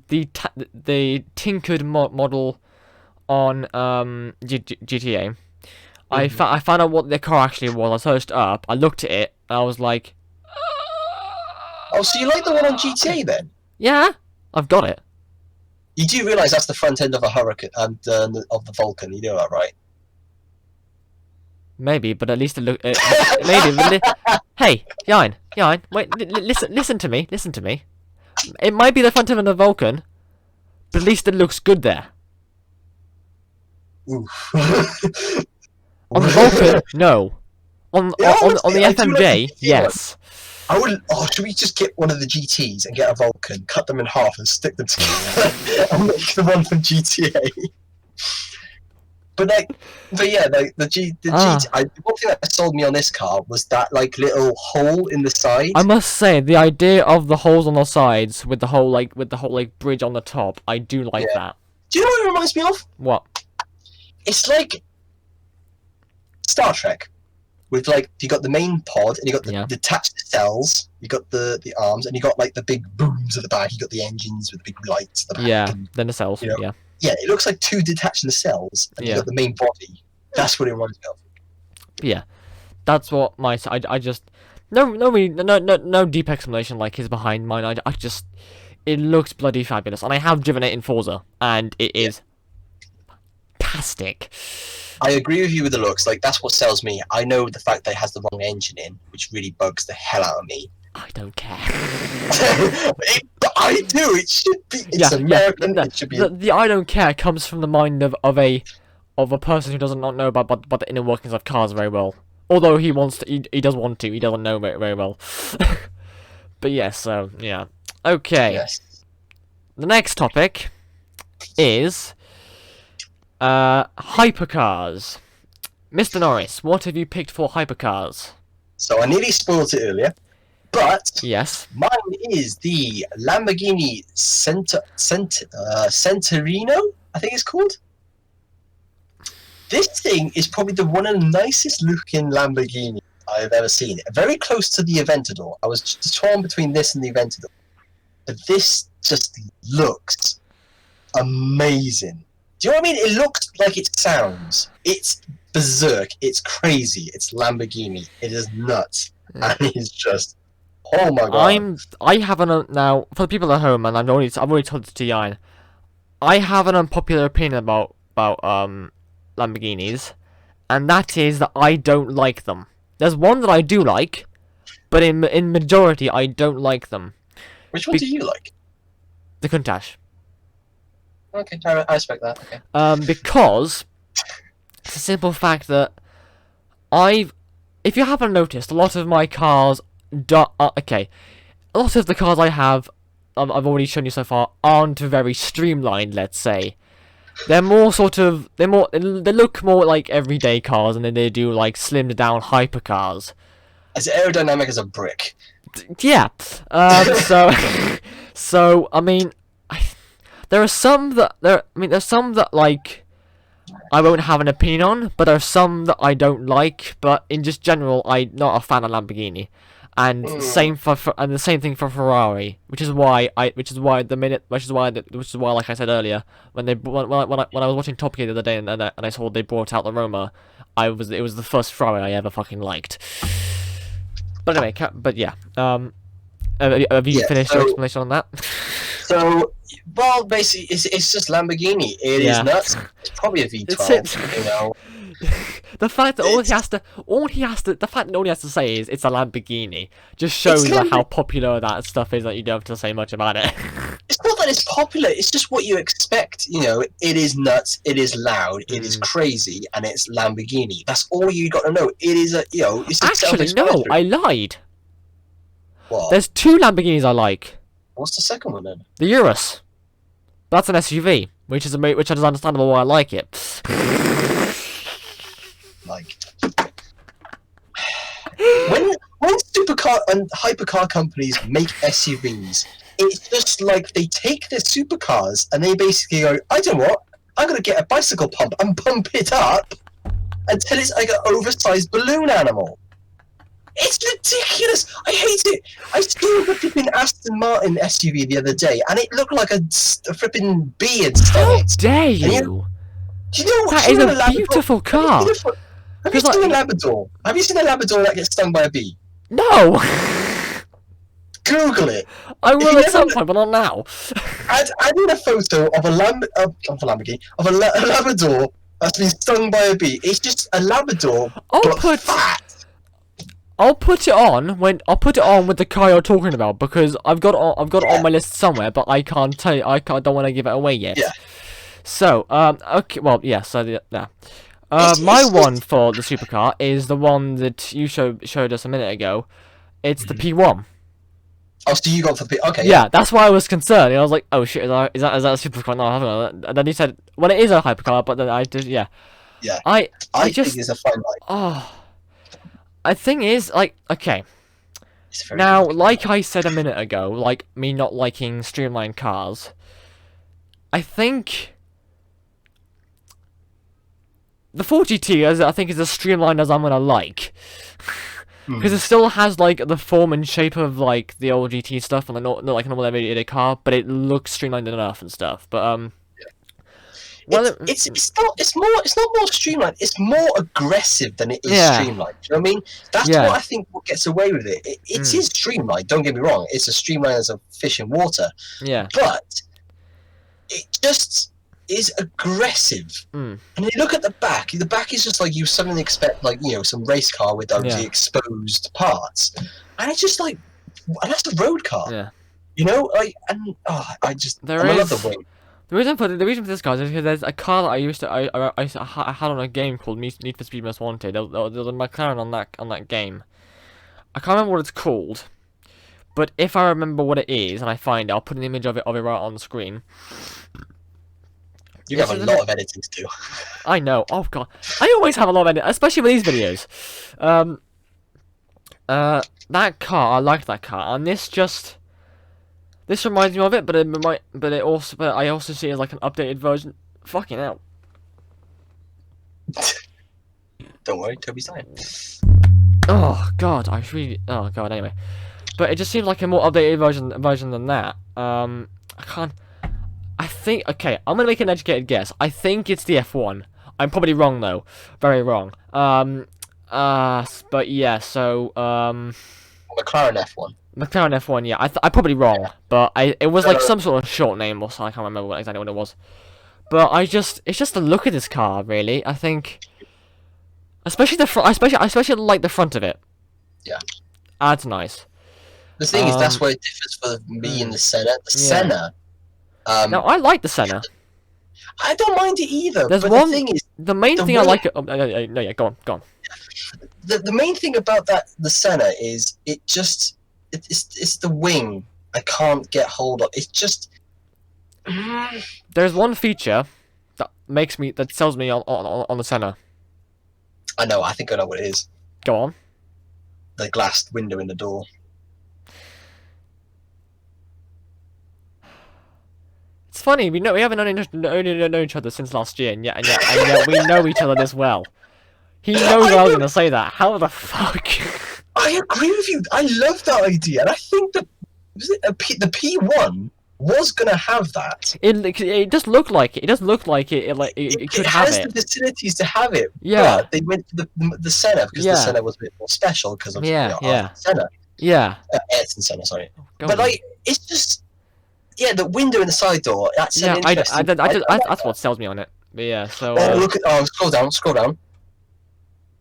the tinkered model on GTA. I found out what the car actually was. I searched it up. I looked at it. And I was like, Oh, so you like the one on GTA then? yeah, I've got it. You do realise that's the front end of a Hurricane and of the Vulcan. You know that, right? Maybe, but at least it look. Maybe. Hey, Yine, wait, listen to me. It might be the front end of the Vulcan, but at least it looks good there. Oof. On the Vulcan, no. On the FMJ, yes. I would. Oh, should we just get one of the GTs and get a Vulcan, cut them in half, and stick them together, and make the one from GTA? But yeah, the GT. The one thing that sold me on this car was that like little hole in the side. I must say, the idea of the holes on the sides with the whole bridge on the top, I do like that. Do you know what it reminds me of? What? It's like Star Trek, with like you got the main pod and you got the detached cells, you got the arms, and you got like the big booms at the back. You got the engines with the big lights at the back. Yeah, and, then the cells. You know, yeah, it looks like two detached cells, and you got the main body. That's what it reminds me of. Yeah, that's what I just no deep explanation like is behind mine. I just it looks bloody fabulous, and I have driven it in Forza, and it is fantastic. I agree with you with the looks. Like that's what sells me. I know the fact that it has the wrong engine in, which really bugs the hell out of me. I don't care. I do. It should be. It's American. It should be. The I don't care comes from the mind of a person who does not know about the inner workings of cars very well. Although he wants to, he does want to. He doesn't know very well. But yes, so yeah. Okay. Yes. The next topic is hypercars. Mr. Norris, what have you picked for hypercars? So I nearly spoiled it earlier. But yes, mine is the Lamborghini Centurino, I think it's called. This thing is probably one of the nicest looking Lamborghini I've ever seen. Very close to the Aventador. I was torn between this and the Aventador. But this just looks amazing. Do you know what I mean? It looks like it sounds. It's berserk. It's crazy. It's Lamborghini. It is nuts. And it's just... Oh my god! I have now for the people at home, and I've already told it to Yan. I have an unpopular opinion about Lamborghinis, and that is that I don't like them. There's one that I do like, but in majority I don't like them. Which one do you like? The Countach. Okay, I respect that. Okay. Because it's a simple fact that if you haven't noticed, a lot of my cars. Okay, a lot of the cars I have, I've already shown you so far, aren't very streamlined. Let's say they're more they look more like everyday cars, and then they do like slimmed down hypercars. As aerodynamic as a brick. Yeah. So I mean, there's some that like I won't have an opinion on, but there are some that I don't like. But in just general, I'm not a fan of Lamborghini. And the same thing for Ferrari, which is why like I said earlier, when I was watching Top Gear the other day and I saw they brought out the Roma, it was the first Ferrari I ever fucking liked. But anyway, yeah, have you finished your explanation on that? So, well, basically, it's just Lamborghini. It is nuts. It's probably a V12. You know. The fact that all he has to say is it's a Lamborghini just shows how popular that stuff is that you don't have to say much about it. It's not that it's popular, it's just what you expect. You know, it is nuts, it is loud, it is crazy, and it's Lamborghini. That's all you got to know. It is it's actually no, I lied. What? There's two Lamborghinis I like. What's the second one then? The Urus. That's an SUV, which is understandable why I like it. Like, when supercar and hypercar companies make SUVs. It's just like they take their supercars and they basically go, I don't know what, I'm gonna get a bicycle pump and pump it up until it's like an oversized balloon animal. It's ridiculous. I hate it. I saw the flipping Aston Martin SUV the other day, and it looked like a flipping bee had stung How it. dare you? Do you know That is a beautiful car. Have you seen a Labrador? Have you seen a Labrador that gets stung by a bee? No. Google it. I will at some point, but not now. Add in a photo of a Labrador that's been stung by a bee. It's just a Labrador, but fat. I'll put it on with the car you're talking about, because I've got it on my list somewhere, but I can't tell you. I don't want to give it away yet. Yeah. So okay, well, yeah. So yeah. My one for the supercar is the one that you showed us a minute ago. It's the P1. Oh, so you got for the P? Okay. Yeah, that's why I was concerned. I was like, oh shit, is that a supercar? No, I haven't got that. And then he said, well, it is a hypercar, but then I did, yeah. Yeah. I think it's a fine line. Oh. The thing is, like, okay. Now, like I said a minute ago, like me not liking streamlined cars, I think the 4GT I think is as streamlined as I'm gonna like, because it still has like the form and shape of like the old GT stuff, and not like a normal everyday car, but it looks streamlined enough and stuff. But well, it's not more streamlined. It's more aggressive than it is streamlined. Do you know what I mean? That's what I think what gets away with it. It is streamlined. Don't get me wrong. It's as streamlined as a fish in water. Yeah. But it just is aggressive. And you look at the back. The back is just like you suddenly expect, like, you know, some race car with obviously exposed parts, and it's just like, and that's a road car. Yeah. You know, like, and I love the wing. The reason for this car is because there's a car that I had on a game called Need for Speed Most Wanted. There was a McLaren on that game. I can't remember what it's called, but if I remember what it is and I find it, I'll put an image of it right on the screen. You have a lot of editing to do. I know. Oh god, I always have a lot of editing, especially with these videos. That car, I like that car, and this reminds me of it, but I also see it as like an updated version. Fucking hell. Don't worry, Toby's dying. Oh god, oh god. Anyway, but it just seems like a more updated version than that. I think. Okay, I'm gonna make an educated guess. I think it's the F1. I'm probably wrong though, very wrong. But yeah. So McLaren F1. McLaren F1, yeah, I'm probably wrong, but it was like some sort of short name or something. I can't remember exactly what it was. But it's just the look of this car, really. I think, especially the front, especially like the front of it. Yeah, that's nice. The thing is, that's where it differs for me and the Senna. The Senna. No, I like the Senna. I don't mind it either. There's but one. The thing is, the main thing I like. No, yeah, go on. The main thing about the Senna is it just. It's the wing I can't get hold of. It's just. There's one feature that sells me on the Senna. I know. I think I know what it is. Go on. The glass window in the door. It's funny. We haven't only known each other since last year, and yet we know each other this well. He knows I was gonna say that. How the fuck? I agree with you. I love that idea, and I think that the P1 was gonna have that. It does look like it. It does look like it. It could have it. It has the facilities to have it. Yeah. But they went for the Senna because the Senna was a bit more special because of Senna. Yeah. Ayrton Senna, sorry. But like, it's just the window in the side door. That's that's what sells me on it. But yeah. So. Oh, look at scroll down.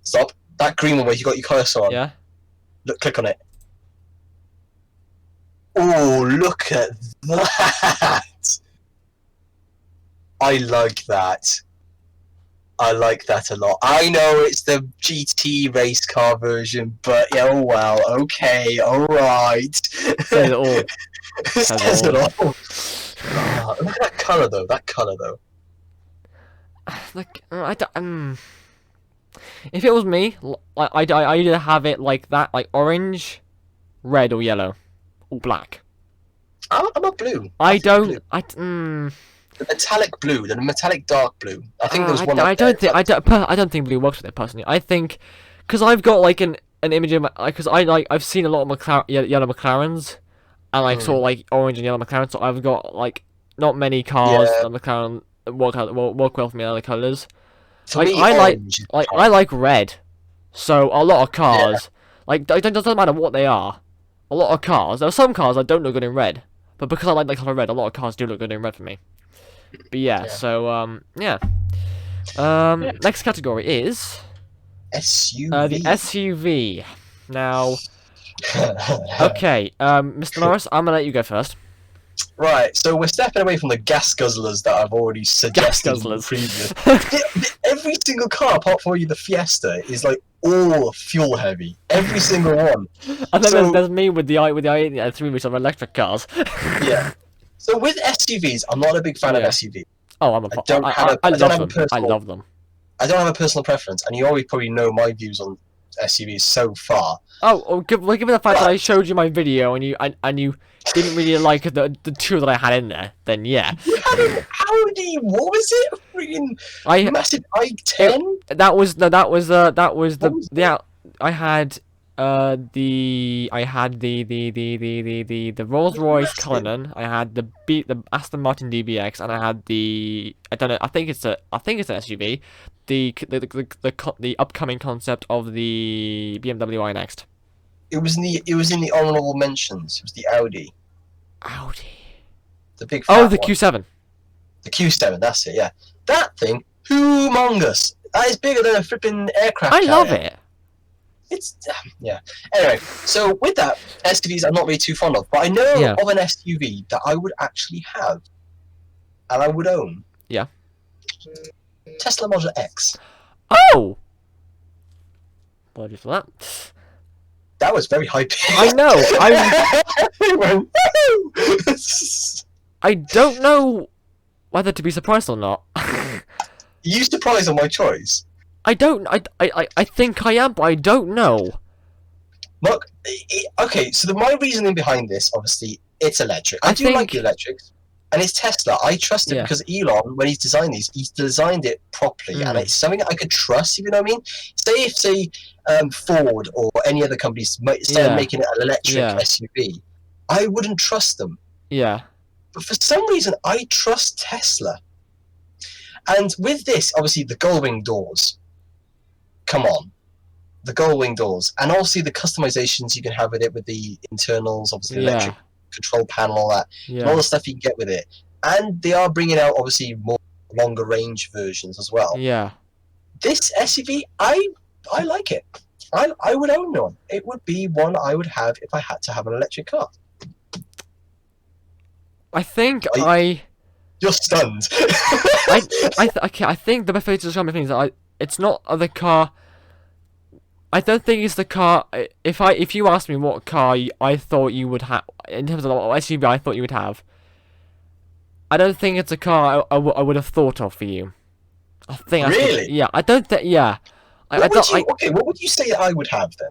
Stop. That green one where you got your cursor on. Yeah. Look, click on it. Oh, look at that! I like that. I like that a lot. I know it's the GT race car version, but yeah, oh well, okay, alright. Says it all. Says it all. Oh, look at that colour though, Like, if it was me, I'd either have it like that, like orange, red or yellow, or black. I'm a blue. I don't. Blue. The metallic blue, the metallic dark blue. I think there's one. I don't think blue works with it personally. I think, because I've got like an image of because I've seen a lot of yellow McLarens, and like sort of like orange and yellow McLarens. So I've got like not many cars that McLaren work well for me in other colours. Like I like red, so a lot of cars like it doesn't matter what they are. A lot of cars. There are some cars that don't look good in red, but because I like the colour red, a lot of cars do look good in red for me. But so next category is SUV. the SUV. Now, okay, Mr. Norris, I'm gonna let you go first. Right, so we're stepping away from the gas guzzlers that I've already suggested previous. Every single car, apart from the Fiesta, is like all fuel heavy. Every single one. And then there's me with the i3, which are electric cars. Yeah. So with SUVs, I'm not a big fan of SUVs. Oh, I love them. I don't have a personal preference, and you already probably know my views on SUVs so far. Given the fact that I showed you my video and you didn't really like the two that I had in there, then yeah. You had an Audi. What was it? Freaking massive i10. I had the Rolls Royce Cullinan. I had the Aston Martin DBX, and I had I think it's an SUV. The upcoming concept of the BMW i Next. It was in the honourable mentions. It was the Audi. The big. The Q7. The Q7. That's it. Yeah. That thing, humongous. That is bigger than a flipping aircraft carrier. I love it. It's yeah. Anyway, so with that, SUVs I'm not really too fond of, but I know of an SUV that I would actually have, and I would own. Yeah. Tesla Model X. Oh. Apologies for that. That was very high pitched. I know. I don't know whether to be surprised or not. You surprised on my choice? I think I am, but I don't know. Look, okay, so my reasoning behind this, obviously, it's electric. I do like the electrics, and it's Tesla. I trust it because Elon, when he's designed these, he's designed it properly, and it's something I could trust, if you know what I mean? Say Ford or any other companies started making it an electric SUV, I wouldn't trust them. Yeah. But for some reason, I trust Tesla. And with this, obviously, the gull-wing doors. Come on. The gull-wing doors. And also the customizations you can have with it, with the internals, obviously the electric control panel, all that. And all the stuff you can get with it. And they are bringing out, obviously, more longer range versions as well. Yeah. This SUV, I like it. I would own one. It would be one I would have if I had to have an electric car. I think You're stunned. I think the best way to describe my thing is that it's not the car. I don't think it's the car. If you asked me what car I thought you would have in terms of what SUV I thought you would have, I don't think it's a car I would have thought of for you. I think really. Yeah, I don't think. Yeah. Okay, what would you say I would have then?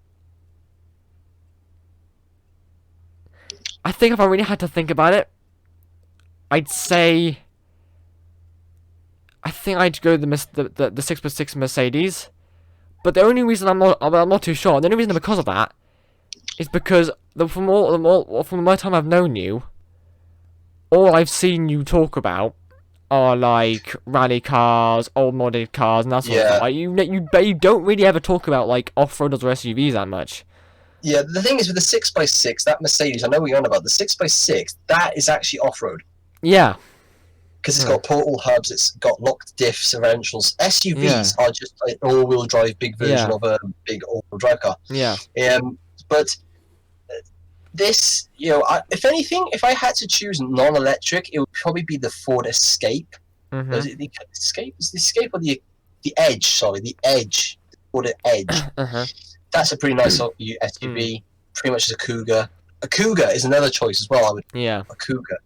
I think if I really had to think about it, I'd say. I think I'd go the 6x6 Mercedes, but the only reason I'm not too sure. The only reason because of that is because from my time I've known you, all I've seen you talk about are like rally cars, old modded cars, and that sort of stuff. Like, you don't really ever talk about like off-roaders or SUVs that much. Yeah, the thing is with the 6x6, that Mercedes, I know what you're on about. The 6x6, that is actually off-road. Yeah. Because it's got portal hubs, it's got locked diff differentials. SUVs are just an all-wheel drive big version of a big all-wheel drive car. Yeah. But this, if anything, if I had to choose non-electric, it would probably be the Ford Escape. Mm-hmm. Is it the Escape? Is the Escape or the Edge? Sorry, the Edge. Ford Edge. That's a pretty nice SUV. Pretty much as a Cougar. A Cougar is another choice as well. A Cougar.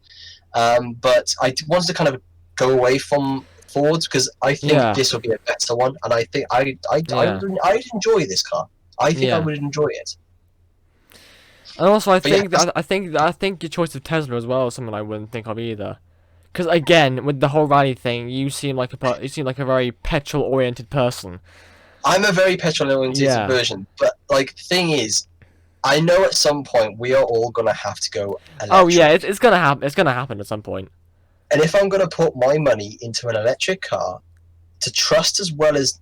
But I wanted to kind of go away from Fords because I think this would be a better one, and I think I'd enjoy this car. I think I would enjoy it. And also, I But yeah, think I think your choice of Tesla as well is something I wouldn't think of either. Because again, with the whole rally thing, you seem like a very petrol-oriented person. I'm a very petrol-oriented Yeah. version, but like the thing is, I know at some point we are all gonna have to go electric. Oh yeah, it's gonna happen. It's gonna happen at some point. And if I'm gonna put my money into an electric car to trust as well as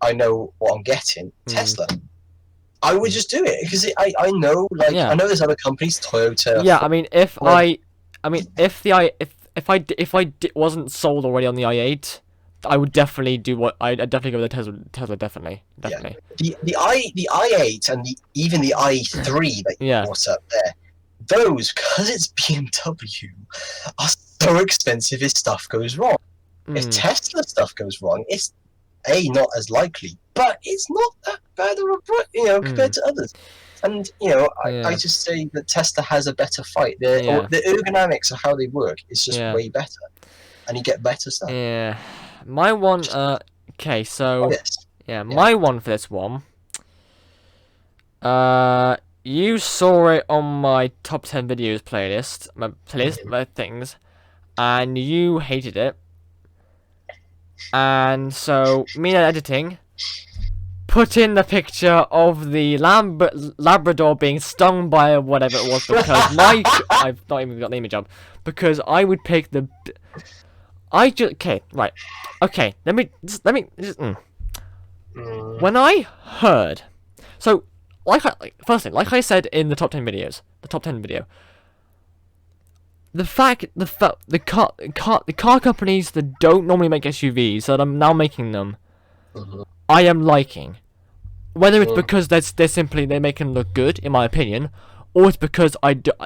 I know what I'm getting, Tesla. I would just do it because I know I know there's other companies, Toyota. Yeah, I mean if I wasn't sold already on the i8, I would definitely do I'd definitely go with the Tesla definitely. Yeah. The i8 and even the i3 that you brought up there, those, because it's BMW, are so expensive if stuff goes wrong. If Tesla stuff goes wrong, it's not as likely, but it's not that bad of a compared to others. And I just say that Tesla has a better fight. The ergonomics of how they work is just way better, and you get better stuff. Yeah, my one. Okay, so my one for this one. You saw it on my top 10 videos playlist, my things, and you hated it. And so, me and editing put in the picture of the Labrador being stung by whatever it was because I've not even got the image up, because I would pick the okay, let me when I heard, so firstly, like I said in the top 10 videos, the top 10 video, the car companies that don't normally make SUVs that I'm now making them, I am liking. Whether it's because they make them look good, in my opinion, or it's because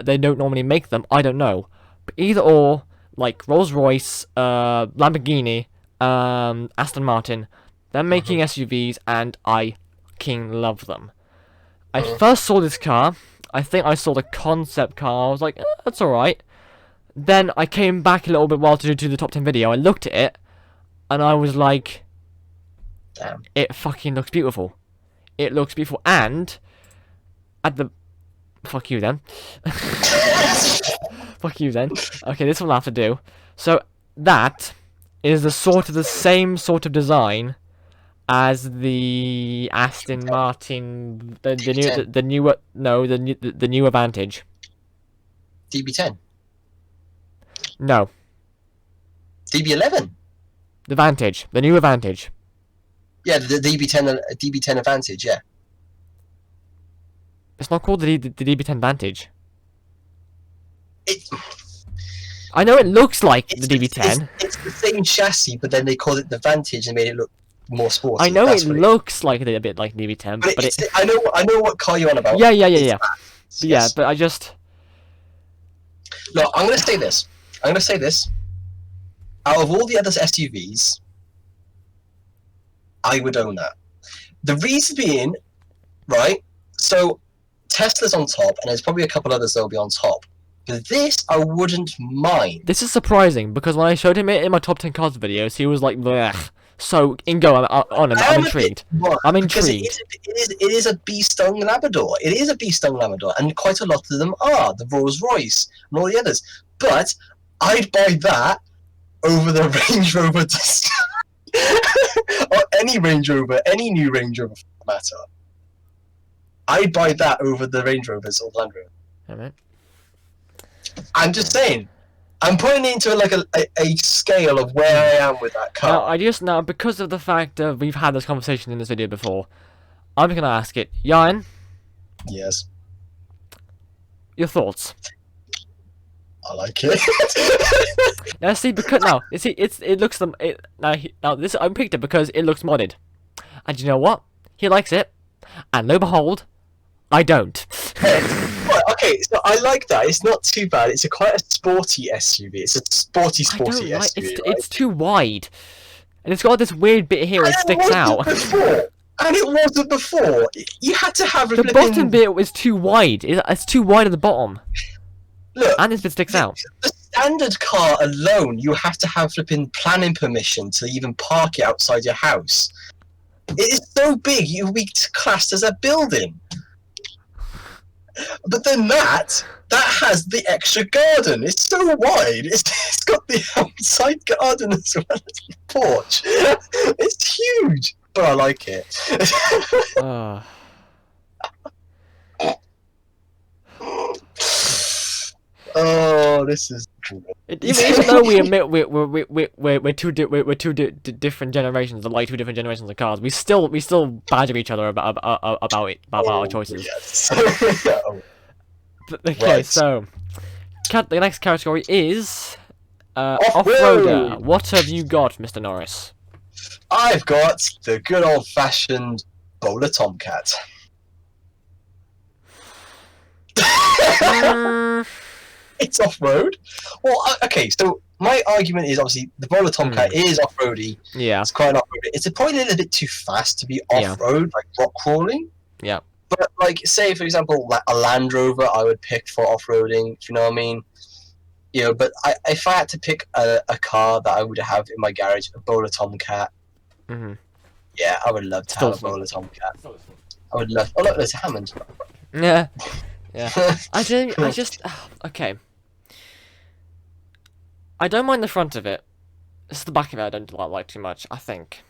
they don't normally make them, I don't know. But either or, like Rolls-Royce, Lamborghini, Aston Martin, they're making SUVs, and I fucking love them. I first saw this car. I think I saw the concept car. I was like, that's alright. Then I came back a little bit while to do the top 10 video. I looked at it, and I was like, damn, it fucking looks beautiful. It looks beautiful, and at the fuck you then. Fuck you then. Okay, this one I'll have to do. So that is the same sort of design as the Aston Martin, the newer Vantage. DB10. No. DB11. The Vantage, the newer Vantage. Yeah, the DB10 Advantage. Yeah. It's not called the DB10 Vantage. I know it looks like the DB10. It's the same chassis, but then they called it the Vantage and made it look more sporty. I know it looks like a bit like DB10, but I know what car you're on about. Yeah. Yes. But I just... Look, I'm gonna say this. Out of all the other SUVs, I would own that. The reason being, right? So Tesla's on top, and there's probably a couple others that'll be on top. But this, I wouldn't mind. This is surprising, because when I showed him it in my top 10 cars videos, he was like, blech. So, Ingo, I'm intrigued. I'm intrigued. It is a bee-stung Labrador. It is a bee-stung Labrador, and quite a lot of them are. The Rolls-Royce and all the others. But I'd buy that over the Range Rover or any Range Rover, any new Range Rover for that matter. I'd buy that over the Range Rovers or Land Rover. Alright. I'm just saying. I'm putting it into like a scale of where I am with that car. Now, because of the fact that we've had this conversation in this video before, I'm going to ask it. Jan? Yes. Your thoughts? I like it. Now, see, because it looks I picked it because it looks modded, and you know what? He likes it, and lo and behold, I don't. Okay, so I like that. It's not too bad. It's quite a sporty SUV. It's a sporty SUV. It's too wide, and it's got this weird bit here that sticks out. And it wasn't before. You had to have the bottom bit was too wide. It's too wide at the bottom. Look, and this bit sticks out. The standard car alone, you have to have flipping planning permission to even park it outside your house. It is so big, you'll be classed as a building. But then that has the extra garden. It's so wide. It's got the outside garden as well as the porch. It's huge, but I like it. Oh, this is. Even though we admit we're two different generations, like two different generations of cars, we still badger each other about our choices. Yes. Okay, Right. so the next category is Off-road. off-roader. What have you got, Mr. Norris? I've got the good old-fashioned Bowler Tomcat. It's off-road. Well, okay, so my argument is obviously the Bowler Tomcat is off-roady. Yeah. It's quite off-roady. It's probably a little bit too fast to be off-road, like rock crawling. Yeah. But, like, say, for example, a Land Rover I would pick for off-roading, if you know what I mean. You know, but if I had to pick a car that I would have in my garage, a Bowler Tomcat, yeah, I would love to have a Bowler Tomcat. I would love... Oh, look, there's a Hammond. Yeah. Yeah. I just... Okay. I don't mind the front of it. It's the back of it I don't like too much, I think.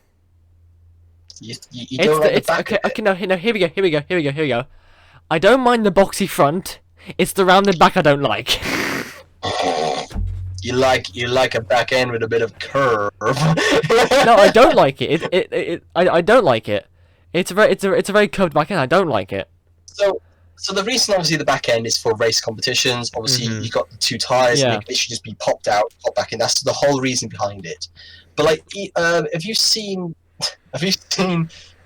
You don't like the back okay, no, here we go. I don't mind the boxy front. It's the rounded back I don't like. You like a back end with a bit of curve. No, I don't like it. I don't like it. It's a very curved back end. I don't like it. So the reason obviously the back end is for race competitions. Obviously you got the two tires and it should just be popped out, popped back in. That's the whole reason behind it. But like, have you seen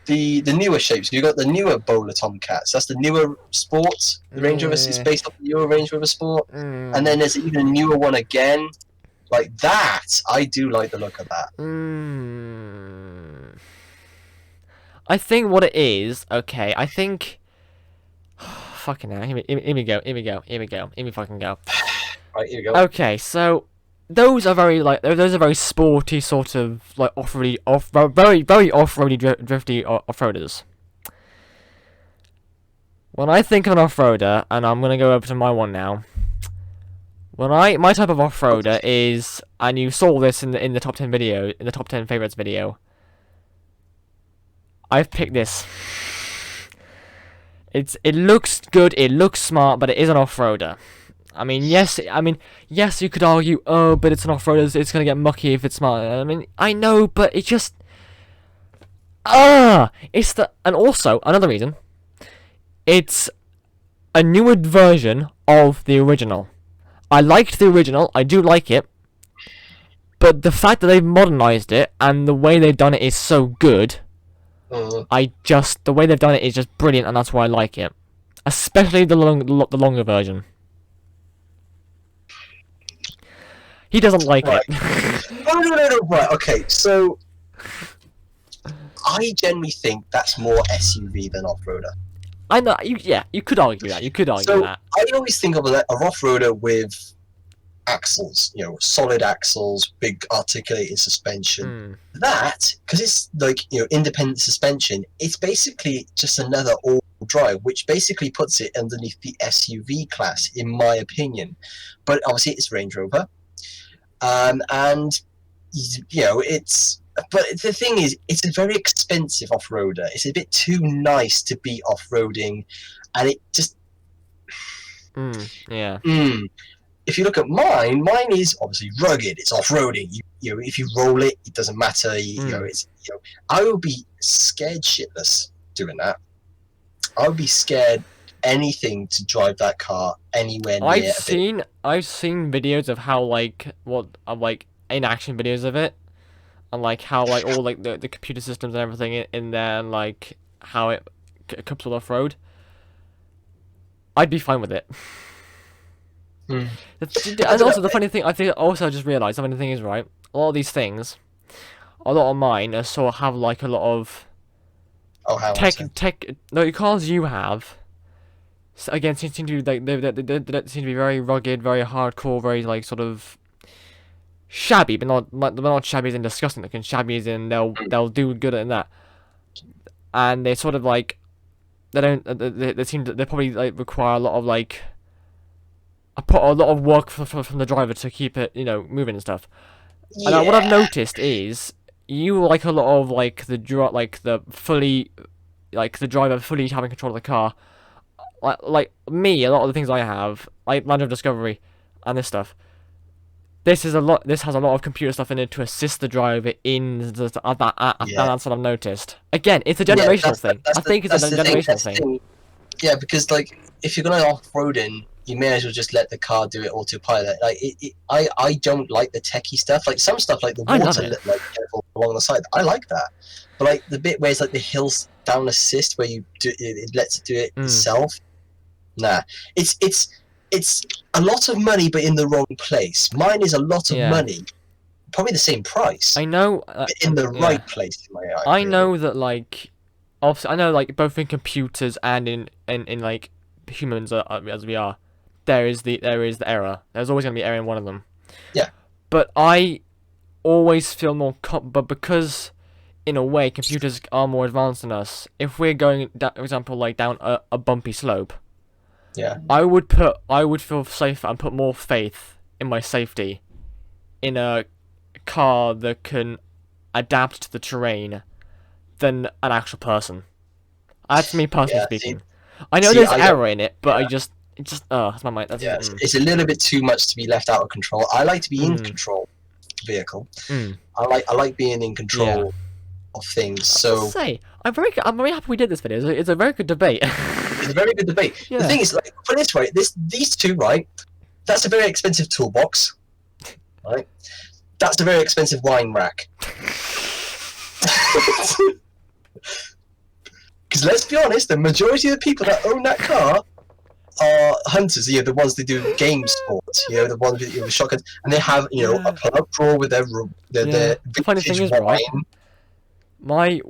the newer shapes? You've got the newer Bowler Tomcats. That's the newer Sport. The Range Rover is based off the newer Range Rover Sport. And then there's even a newer one again. Like that, I do like the look of that. I think what it is, okay, I think... Fucking hell, here we go. Let me fucking go. Right, here we go. Okay, so... Those are very sporty sort of like very off-roady drifty off-roaders. When I think of an off-roader, and I'm gonna go over to my one now. My type of off-roader is, and you saw this in the top 10 video, in the top 10 favorites video. I've picked this. It looks good, it looks smart, but it is an off-roader. I mean, yes, you could argue, oh, but it's an off-roader, it's gonna get mucky if it's smart. I mean, I know, but it just... It's the... And also, another reason, it's a newer version of the original. I liked the original, I do like it, but the fact that they've modernized it, and the way they've done it is so good, the way they've done it is just brilliant, and that's why I like it. Especially the longer version. He doesn't like it. No. Right, okay, so... I generally think that's more SUV than off-roader. I know, you could argue that, I always think of an off-roader with axles, you know, solid axles, big articulated suspension. That, because it's like, you know, independent suspension, it's basically just another all-wheel drive, which basically puts it underneath the SUV class, in my opinion. But obviously it's Range Rover. And, you know, but the thing is, it's a very expensive off-roader. It's a bit too nice to be off-roading, and it just... If you look at mine is obviously rugged. It's off-roading. You know, if you roll it, it doesn't matter. You know, I would be scared shitless doing that. I would be scared anything to drive that car anywhere near. I've seen videos of how in action videos of it, and like how like all like the computer systems and everything in there, and like how it comes with off-road. I'd be fine with it. And also the funny thing, I just realised the funny thing is, right, a lot of these things, a lot of mine are sort of have like a lot of the cars you have, again, seem to be like they seem to be very rugged, very hardcore, very like sort of shabby, but not shabby as in disgusting. Looking, shabby as in they'll do good at that, and they're sort of like they don't. They seem to, they probably like require a lot of like. I put a lot of work from the driver to keep it, you know, moving and stuff. Yeah. And what I've noticed is you like a lot of like the driver fully having control of the car. Like me, a lot of the things I have, like Land of Discovery, and this stuff. This has a lot of computer stuff in it to assist the driver in that's what I've noticed. Again, it's a generational thing. I think it's a generational thing. Yeah, because like if you're gonna off-roading, you may as well just let the car do it autopilot. Like I don't like the techie stuff. Like some stuff, like the water, like along the side, I like that. But like the bit where it's like the hills down assist, where you do it lets it do it itself. Nah, it's a lot of money, but in the wrong place. Mine is a lot of money, probably the same price. I know, but in the right place. In my eye, I know that like, obviously, I know like both in computers and in like humans as we are, there is the error. There's always gonna be error in one of them. Yeah. But I always feel more but because in a way computers are more advanced than us. If we're going, for example, like down a bumpy slope. Yeah. I would feel safer and put more faith in my safety in a car that can adapt to the terrain than an actual person. That's me personally speaking. I know there's error in it, but that's my mind. It's a little bit too much to be left out of control. I like to be in control of the vehicle. I like being in control of things. So I'm very happy we did this video. It's a very good debate. It's a very good debate. The thing is, like, put it this way, these two, right? That's a very expensive toolbox, right? That's a very expensive wine rack. Because let's be honest, the majority of the people that own that car are hunters. You know, the ones that do game sports. You know, the ones with shotguns, and they have a plug drawer with their The funny thing is, right? My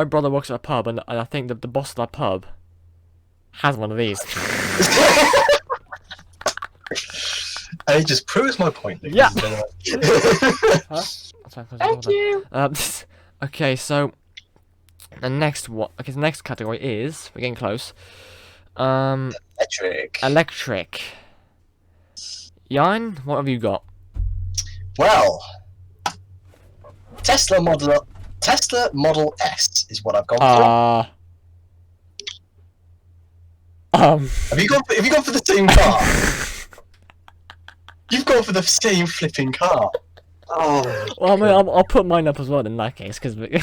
brother works at a pub, and I think that the boss of that pub has one of these. And it just proves my point. Yeah. Thank you. Okay, so the next the next category is, we're getting close. Electric. Jan, what have you got? Well, Tesla Model S is what I've gone for. Have you gone for the same car? You've gone for the same flipping car. Oh. Well, I mean, I'll put mine up as well in that case, because okay.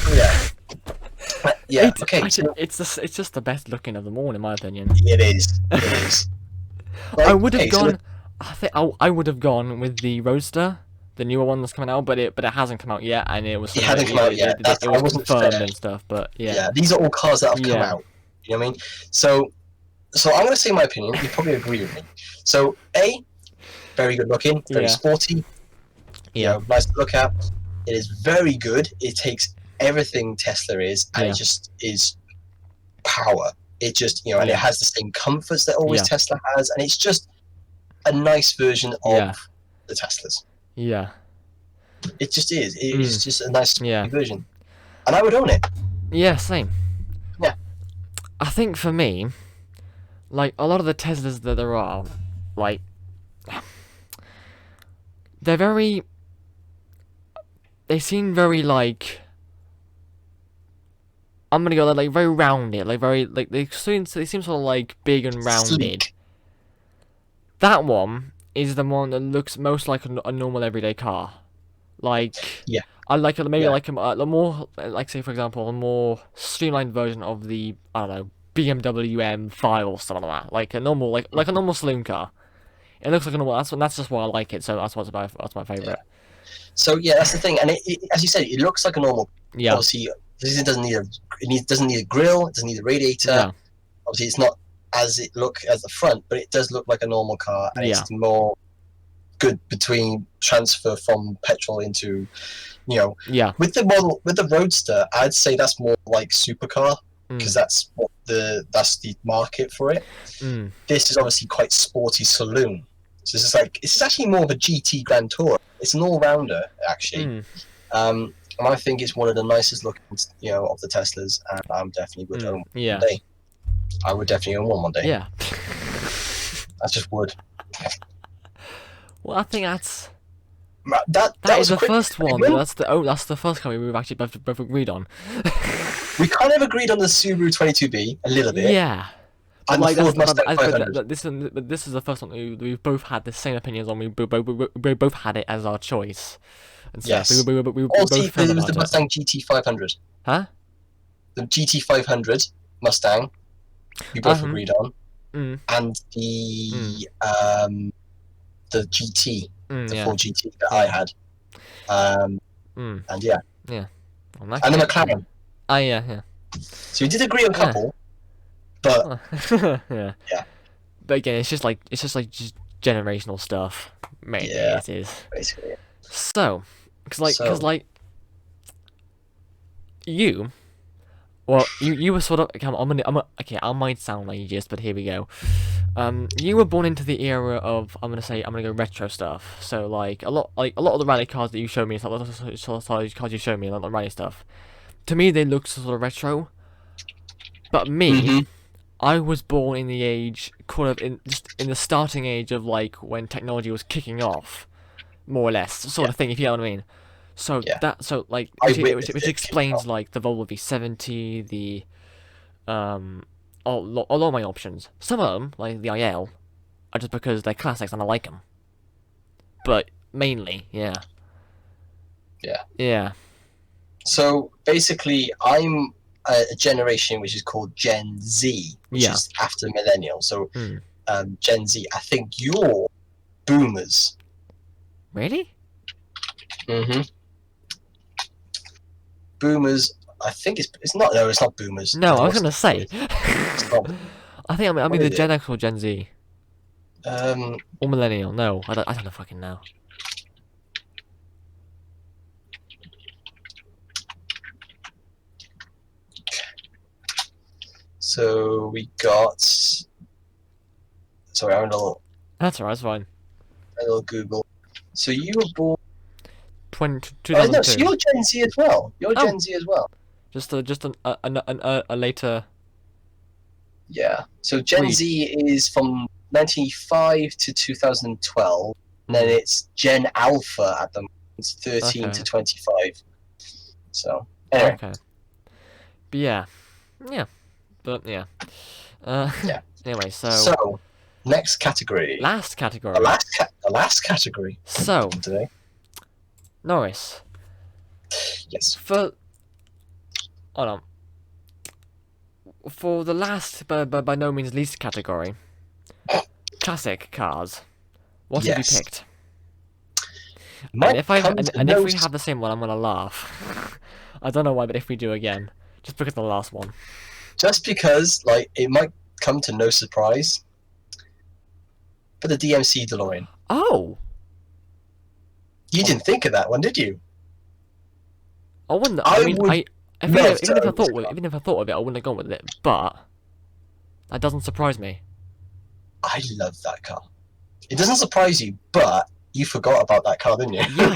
It's just the best looking of them all, in my opinion. It is. Like, I would have gone. I think I would have gone with the Roadster, the newer one that's coming out, but it hasn't come out yet, and it was. It hasn't come out yet. It was confirmed and stuff, but yeah. Yeah, these are all cars that have come out. You know what I mean? So I'm gonna say my opinion. You probably agree with me. So very good looking, very sporty. You know, nice to look at. It is very good. It takes everything Tesla is, and it just is power. It just, and it has the same comforts that always Tesla has, and it's just a nice version of the Teslas. Yeah. It just is. It is just a nice version, and I would own it. Yeah, same. Yeah. I think for me, like a lot of the Teslas that there are, like they seem very like, I'm gonna go like very rounded, like very like they seem sort of like big and rounded. Sleek. That one is the one that looks most like a normal everyday car. Like I like maybe like a more like, say for example, a more streamlined version of the, I don't know, BMW M5 or something like that. Like a normal like a normal saloon car. It looks like a normal. That's just why I like it. So that's my favorite. Yeah. So that's the thing, and as you said, it looks like a normal. Yeah. Obviously, it doesn't need a grill. It doesn't need a radiator. Yeah. Obviously, it's not as it look as the front, but it does look like a normal car, and it's more good between transfer from petrol into, with the Roadster, I'd say that's more like supercar, because that's the market for it. This is obviously quite sporty saloon, so it's actually more of a GT Grand Tourer. It's an all-rounder actually. And I think it's one of the nicest looking of the Teslas, and I'm definitely would own today. I would definitely own one day. Yeah. I just would. Well, I think that's That is was the a quick first one. segment. That's the first car we've actually both agreed on. We kind of agreed on the Subaru 22B a little bit, Yeah. But and the like Ford Mustang 500. but this is the first one we've both had the same opinions on. We both had it as our choice. And stuff. Yes. We Also, both felt there was the about it. Mustang Gt500. Huh? The Gt500 Mustang, we both agreed on, Mm, and the GT, the yeah. Ford GT that I had, and yeah, Yeah. Well, and the McLaren. Yeah. So we did agree on a couple, but Yeah. yeah. But again, it's just just generational stuff. Mainly, Yeah, it is. basically. So, because you. Well, you were sort of okay. I might sound ageist, but here we go. You were born into the era of I'm gonna go retro stuff. So like a lot of the rally cars that you showed me, a lot of the cars you showed me, a lot of the rally stuff. To me, they look sort of retro. But me, I was born in the age in the starting age of like when technology was kicking off, more or less, sort of thing. If you know what I mean. So which explains like the Volvo V70, the a lot of my options. Some of them, like the IL, are just because they're classics and I like them. But mainly, yeah. So basically, I'm a generation which is called Gen Z, which is after millennial. So Gen Z, I think you're boomers. Really? Boomers. I think it's not. No, it's not boomers. No, I was gonna say. I think I mean the Gen X or Gen Z. Or millennial. No, I don't know fucking know. So we got. Sorry, I'm a little. That's alright. That's fine. A little Google. So you were born. 2002. No, so you're Gen Z as well. You're Gen Z as well. Just a later. Yeah. So Gen Z is from 1995 to 2012, and then it's Gen Alpha at the moment. It's 13 to 25. So anyway. Okay. But yeah. Anyway, So next category. Last category. The last category. So today. Norris. Yes. Hold on. For the last, but by no means least category, classic cars. What have you picked? And if we have the same one, I'm gonna laugh. I don't know why, but if we do again, just because of the last one. Just because, like, it might come to no surprise, but the DMC DeLorean. Oh. You didn't think of that one, did you? I wouldn't. Even if I thought of it, I wouldn't have gone with it. But that doesn't surprise me. I love that car. It doesn't surprise you, but you forgot about that car, didn't you? Yeah,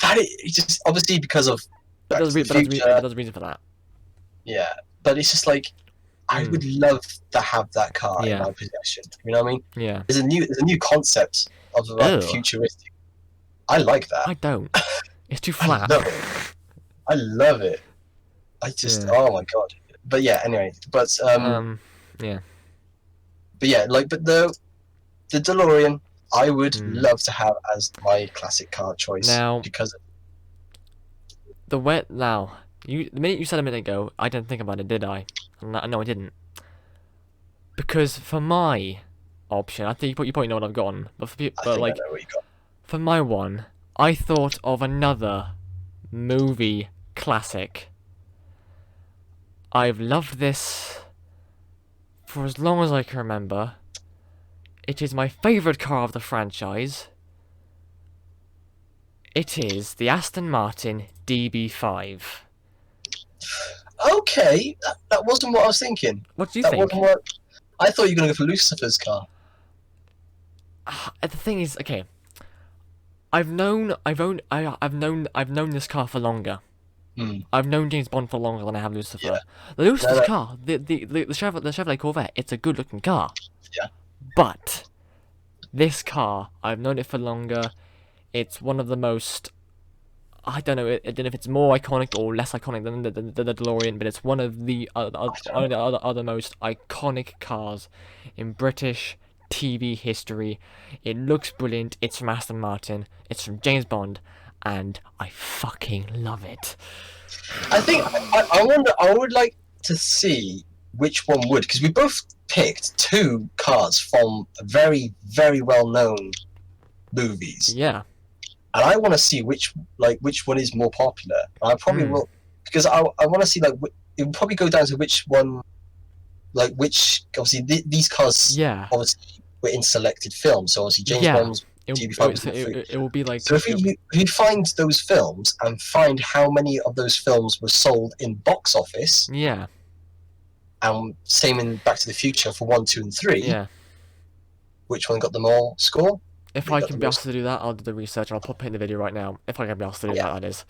I did. It's just obviously because of. There's a reason for that. Yeah, but it's just like I would love to have that car in my possession. You know what I mean? Yeah. There's a new concept of like futuristic. I like that. I don't. It's too flat. I love it. I just oh my god. But yeah, anyway. But yeah. But yeah, like the DeLorean I would love to have as my classic car choice. Now because the minute you said a minute ago, I didn't think about it, did I? No, I didn't. Because for my option, I think you probably know what I've gotten. But I know what you got. For my one, I thought of another movie classic. I've loved this for as long as I can remember. It is my favourite car of the franchise. It is the Aston Martin Db5. Okay, that wasn't what I was thinking. What do you think? I thought you were going to go for Lucifer's car. The thing is, okay. I've known this car for longer. I've known James Bond for longer than I have Yeah. Lucifer. The Lucifer's No, no. car, the Chevrolet Corvette, it's a good looking car. Yeah. But this car, I've known it for longer. It's one of the most, I don't know if it's more iconic or less iconic than the DeLorean, but it's one of the other most iconic cars in British TV history. It looks brilliant. It's from Aston Martin. It's from James Bond, and I fucking love it. I think I wonder. I would like to see which one would, because we both picked two cars from very, very well-known movies. Yeah. And I want to see which one is more popular. I probably will, because I want to see it will probably go down to which one, which obviously these cars obviously were in selected films. So obviously James Bond's Db5. It will be like, so if we find those films and find how many of those films were sold in box office. Yeah. And same in Back to the Future for 1, 2, and 3. Yeah. Which one got the more score? If I can be asked to do that, I'll do the research and I'll put it in the video right now. If I can be asked to do that is.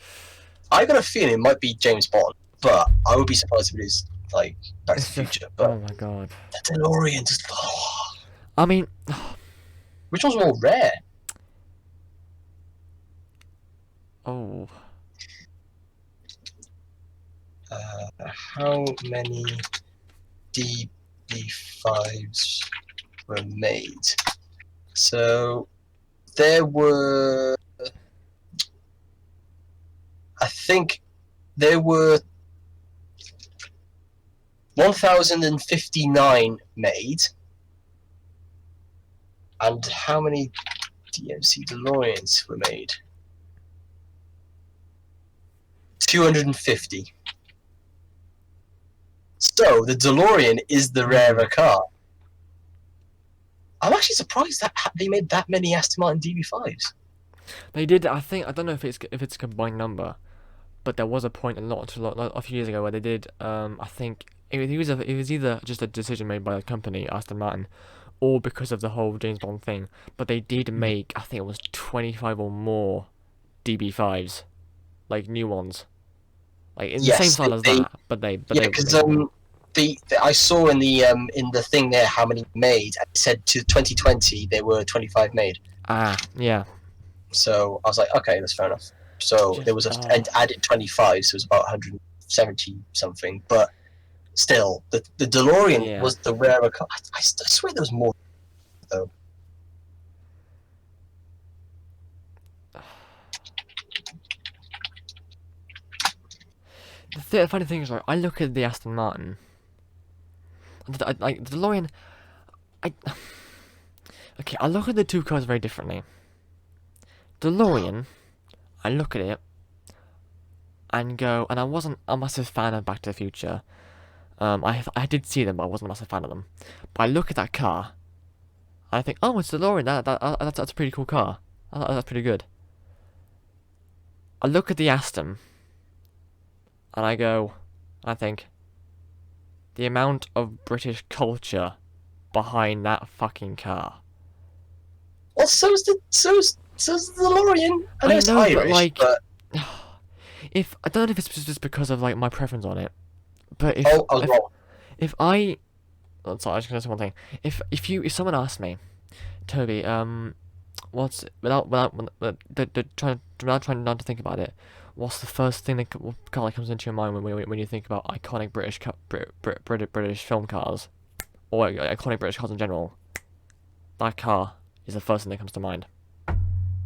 I got a feeling it might be James Bond, but I would be surprised if it is Back to the Future. But oh my god. The DeLorean just. I mean, which one's more rare? Oh. How many DB5s were made? So there were, I think, there were 1,059 made. And how many DMC DeLoreans were made? 250. So the DeLorean is the rarer car. I'm actually surprised that they made that many Aston Martin Db5s. They did. I don't know if it's a combined number, but there was a point a few years ago where they did. I think it was either just a decision made by the company Aston Martin, or because of the whole James Bond thing. But they did make, I think it was 25 or more DB5s, like new ones, like in the same style as that. But I saw in the thing there how many made. It said to 2020 there were 25 made. Ah, yeah. So I was like, okay, that's fair enough. So there was and added 25, so it was about 170 something. But still, the DeLorean was the rarer car. I swear there was more though. The funny thing is, right, I look at the Aston Martin. Like the DeLorean, okay, I look at the two cars very differently. DeLorean, I look at it and go, and I wasn't a massive fan of Back to the Future. I did see them, but I wasn't a massive fan of them. But I look at that car, and I think, oh, it's DeLorean. That's a pretty cool car. That's pretty good. I look at the Aston, and I go, I think, the amount of British culture behind that fucking car. Well, so's the DeLorean. I know it's Irish, but if I don't know if it's just because of like my preference on it, but if I was wrong. If I, sorry, I was gonna say one thing. If someone asked me, Toby, what's without trying not to think about it, what's the first thing that comes into your mind when you think about iconic British film cars, or iconic British cars in general? That car is the first thing that comes to mind.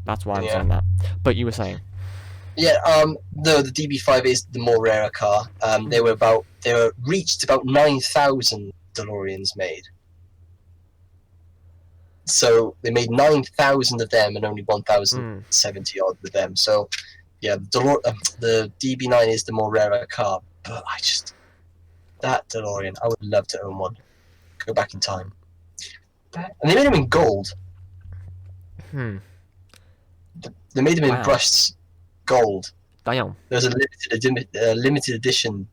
That's why I'm saying that. But you were saying. Yeah, no, the DB5 is the more rarer car. They reached about 9,000 DeLoreans made. So they made 9,000 of them and only 1,070 odd of them. So yeah, the DB9 is the more rarer car. But that DeLorean, I would love to own one. Go back in time. And they made them in gold. They made them in brushed gold. Damn. There's a limited edition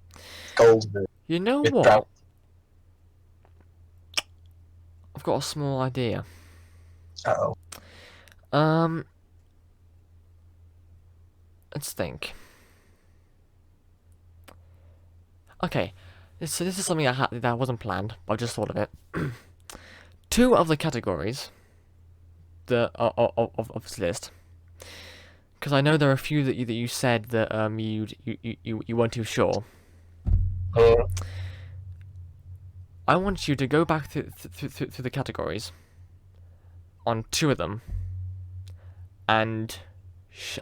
gold. You know what? Brown. I've got a small idea. Uh-oh. Let's think. Okay, so this is something that wasn't planned, but I just thought of it. Two of the categories of this list, because I know there are a few that you said that you weren't too sure. I want you to go back through the categories on two of them, and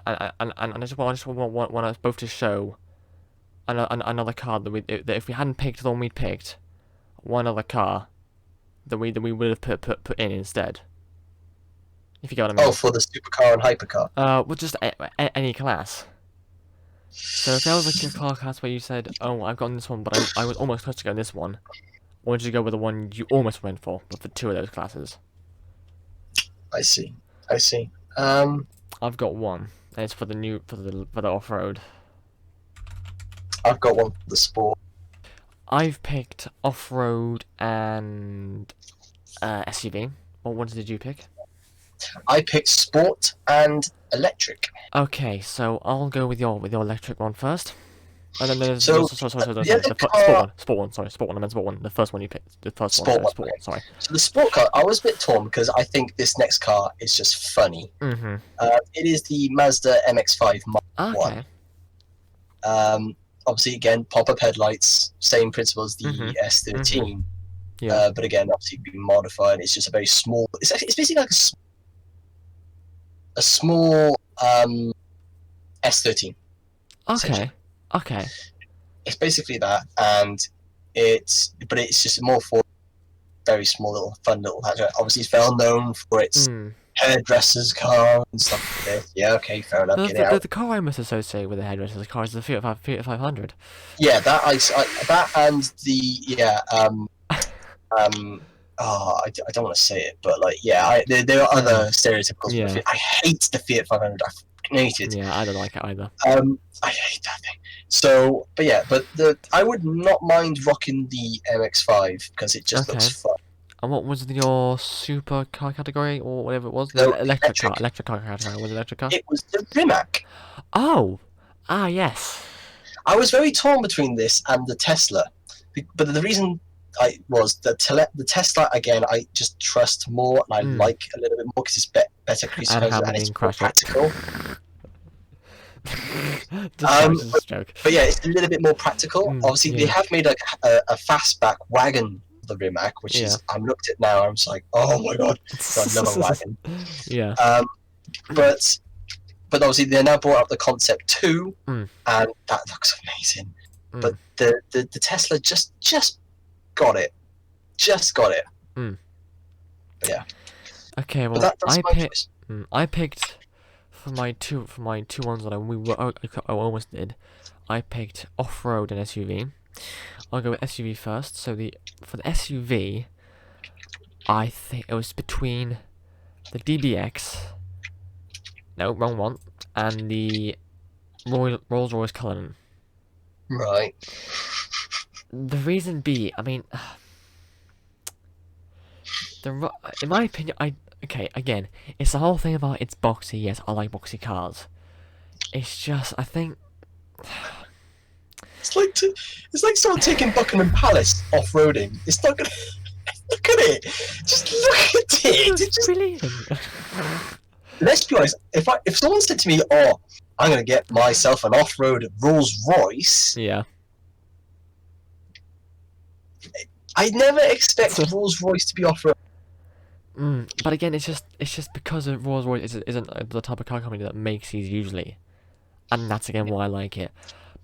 I just want us both to show another car that if we hadn't picked the one we picked, one other car that we would have put in instead. If you get what I mean. Oh, for the supercar and hypercar. Well, just any class. So if there was a car class where you said, "Oh, I've gotten this one, but I was almost close to going this one," or did you go with the one you almost went for, but for two of those classes? I see. I've got one, and it's for the off-road. I've got one for the sport. I've picked off-road and SUV. What ones did you pick? I picked sport and electric. Okay, so I'll go with your electric one first. And then there's So, sport one. Sorry, sport one. I meant sport one. The first one you picked. The first one. Sport Sport one. one. Sorry. So the sport car, I was a bit torn because I think this next car is just funny. Mm-hmm. It is the Mazda MX-5 Mark Okay. 1. Obviously, again, pop-up headlights, same principle as the S13. Mm-hmm. Yeah. But again, obviously, being modified. It's just a very small. It's basically like a small S13. Okay. Okay. It's basically that, and it's just more for very small little fun little hatchback. Obviously, it's well known for its hairdresser's car and stuff like this. Yeah, okay, fair enough. The car I must associate with the hairdresser's car is the Fiat 500. Yeah, that and the I don't want to say it, but like there are other stereotypicals. Yeah. I hate the Fiat 500. I hate it. Yeah, I don't like it either. I hate that thing. So, but I would not mind rocking the MX-5 because it just looks fun. And what was your supercar category or whatever it was? No, electric car category. Was it electric car? It was the Rimac. Oh, yes. I was very torn between this and the Tesla, but the reason was the Tesla again. I just trust more and I like a little bit more because it's better and it's more practical. But yeah, it's a little bit more practical. Obviously, they have made a fastback wagon of the Rimac, which is I'm looked at now. I'm just like, oh my god, it's another wagon. Yeah. But obviously they now brought up the Concept 2, and that looks amazing. But the Tesla just got it, But yeah. Okay, well, I picked. For my two ones that I almost did, I picked off-road and SUV. I'll go with SUV first. So for the SUV, I think it was between the DBX. No, wrong one. And the Rolls-Royce Cullinan. Right. The reason be, I mean, in my opinion, okay, again, it's the whole thing about it's boxy. Yes, I like boxy cars. It's just, I think... It's like someone taking Buckingham Palace off-roading. It's not gonna... Look at it! Just look at it! It's just brilliant! Let's be honest, if someone said to me, oh, I'm gonna get myself an off-road Rolls-Royce... Yeah. I never expect Rolls-Royce to be off-road. But again, it's just because Rolls-Royce isn't the type of car company that makes these usually, and that's again why I like it.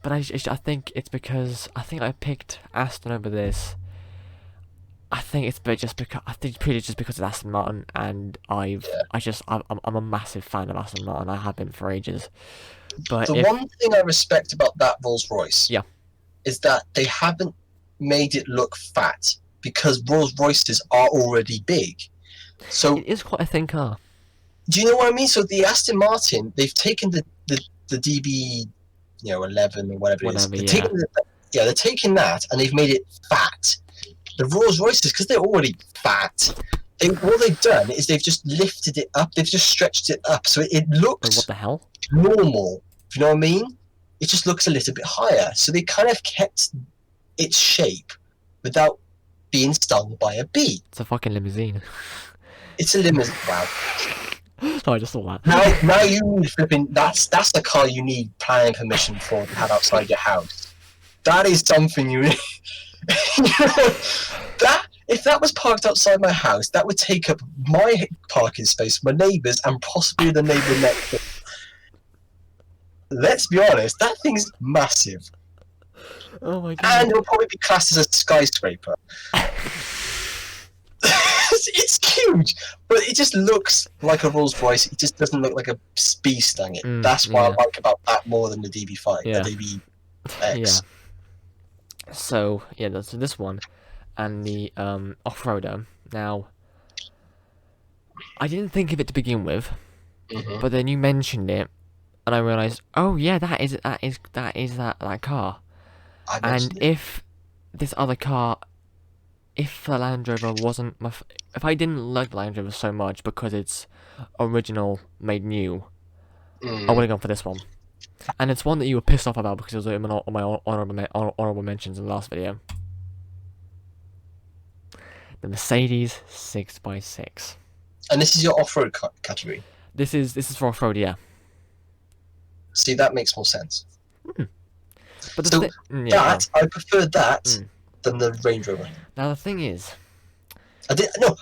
But I think it's because I think I picked Aston over this. I think it's purely just because it's Aston Martin, and I'm a massive fan of Aston Martin. I have been for ages. But one thing I respect about that Rolls-Royce, is that they haven't made it look fat because Rolls-Royces are already big. So it is quite a thin car. Do you know what I mean? So the Aston Martin, they've taken the DB, 11 or whatever it is. They're taking that and they've made it fat. The Rolls Royces, because they're already fat, what they've done is they've just lifted it up. They've just stretched it up, so it looks what the hell? Normal. Do you know what I mean? It just looks a little bit higher. So they kind of kept its shape without being stung by a bee. It's a fucking limousine. It's a limousine. Wow. Sorry, I just saw that. Now you need flipping. That's the car you need planning permission for to have outside your house. That is something you need. You know, that if that was parked outside my house, that would take up my parking space, my neighbours, and possibly the neighbour next door. Let's be honest, that thing's massive. Oh my god. And it'll probably be classed as a skyscraper. It's huge, but it just looks like a Rolls Royce. It just doesn't look like a bee stung it. That's what I like about that more than the DB5, the DBX. Yeah. So yeah, that's this one, and the off-roader. Now, I didn't think of it to begin with, but then you mentioned it, and I realized, oh yeah, that is that car. And if this other car, if the Land Rover wasn't if I didn't like the Land Rover so much because it's original made new, I would have gone for this one. And it's one that you were pissed off about because it was on my honorable mentions in the last video. The Mercedes 6x6. And this is your off-road category. This is for off-road, yeah. See, that makes more sense. But so I prefer that than the Range Rover. Now the thing is, no.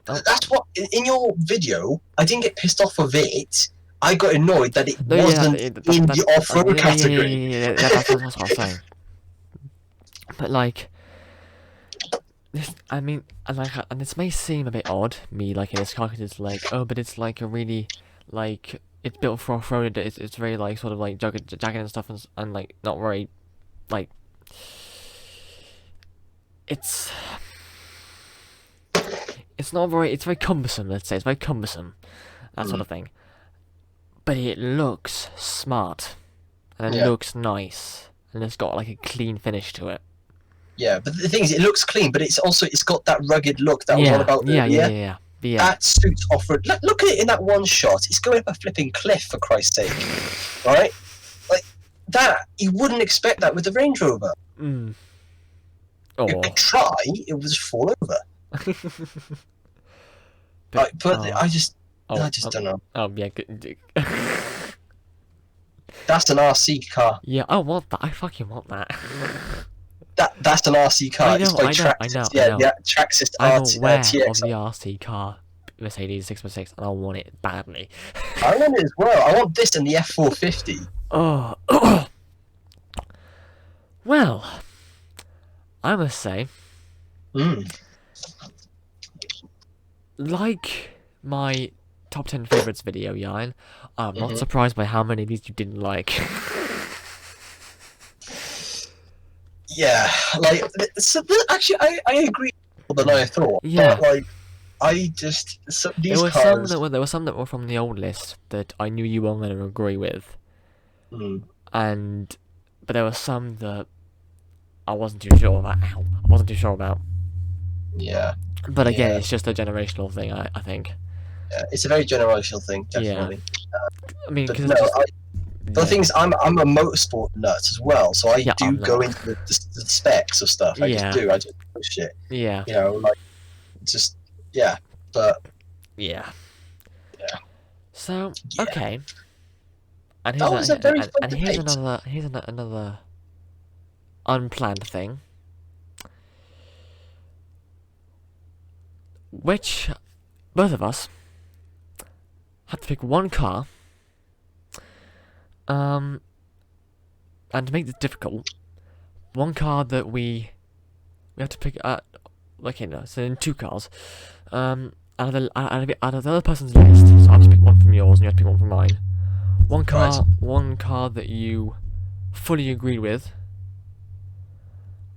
That's what in your video. I didn't get pissed off of it. I got annoyed that it wasn't in the off-road category. Yeah, that's what I was saying. But like, this, I mean, and this may seem a bit odd, me liking this car, because it's like, oh, but it's like a really, like, it's built for off-road. It's very like sort of like jagged and stuff, and like not very, like, it's not very. It's very cumbersome. Let's say it's very cumbersome, that sort of thing. But it looks smart, and it looks nice, and it's got like a clean finish to it. Yeah, but the thing is, it looks clean, but it's got that rugged look that was all about earlier. Yeah. That suits off-road. Look at it in that one shot. It's going up a flipping cliff, for Christ's sake. Right? Like, that, you wouldn't expect that with the Range Rover. Oh. You could try, it would just fall over. I just don't know. Oh, yeah, good. That's an RC car. Yeah, I want that. I fucking want that. That's an RC car. I know. Yeah, Traxxas I'm aware TX. of the RC car, Mercedes 6x6, and I want it badly. I want it as well. I want this and the F450. Oh. Well, I must say, like my top 10 favourites video, Yan, I'm not surprised by how many of these you didn't like. Yeah, like, so, actually, I agree more than I thought. Yeah. But, like, I just... So, these there were cars... some that were from the old list that I knew you weren't going to agree with. But there were some that I wasn't too sure about. Yeah. But again, it's just a generational thing, I think. Yeah, it's a very generational thing, definitely. Yeah. I mean, because the thing is, I'm a motorsport nut as well, so I do go into the specs of stuff. I just push it. Yeah. You know, like, just, but... Yeah. So, okay. And here's another unplanned thing. Which, both of us had to pick one car. And to make this difficult, one car that we have to pick so in two cars. Out of the other person's list, so I have to pick one from yours and you have to pick one from mine. One car that you fully agreed with,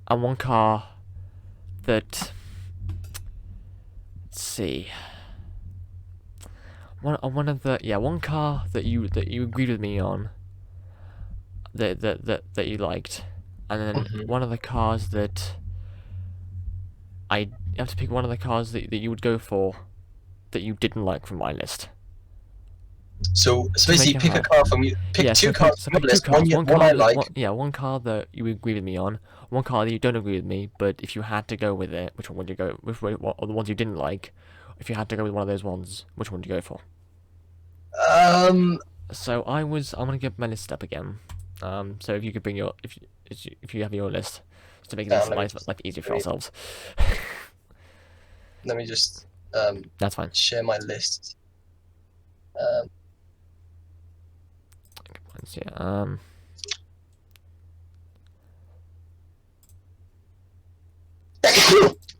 and one car that, let's see, one car that you agreed with me on, that you liked, and then one of the cars that you have to pick one of the cars that you would go for that you didn't like from my list. So to basically, make it pick a hard. car from you. Pick Yeah, two so pick, cars so from pick your two list. cars. One One I car like. one car that you agree with me on. One car that you don't agree with me. But if you had to go with it, which one would you go? Or the ones you didn't like? If you had to go with one of those ones, which one would you go for? Um, So I'm gonna get my list up again. So if you could bring your if you have your list, just to make this let me life just easier for wait. ourselves. Let me just That's fine. share my list. Yeah.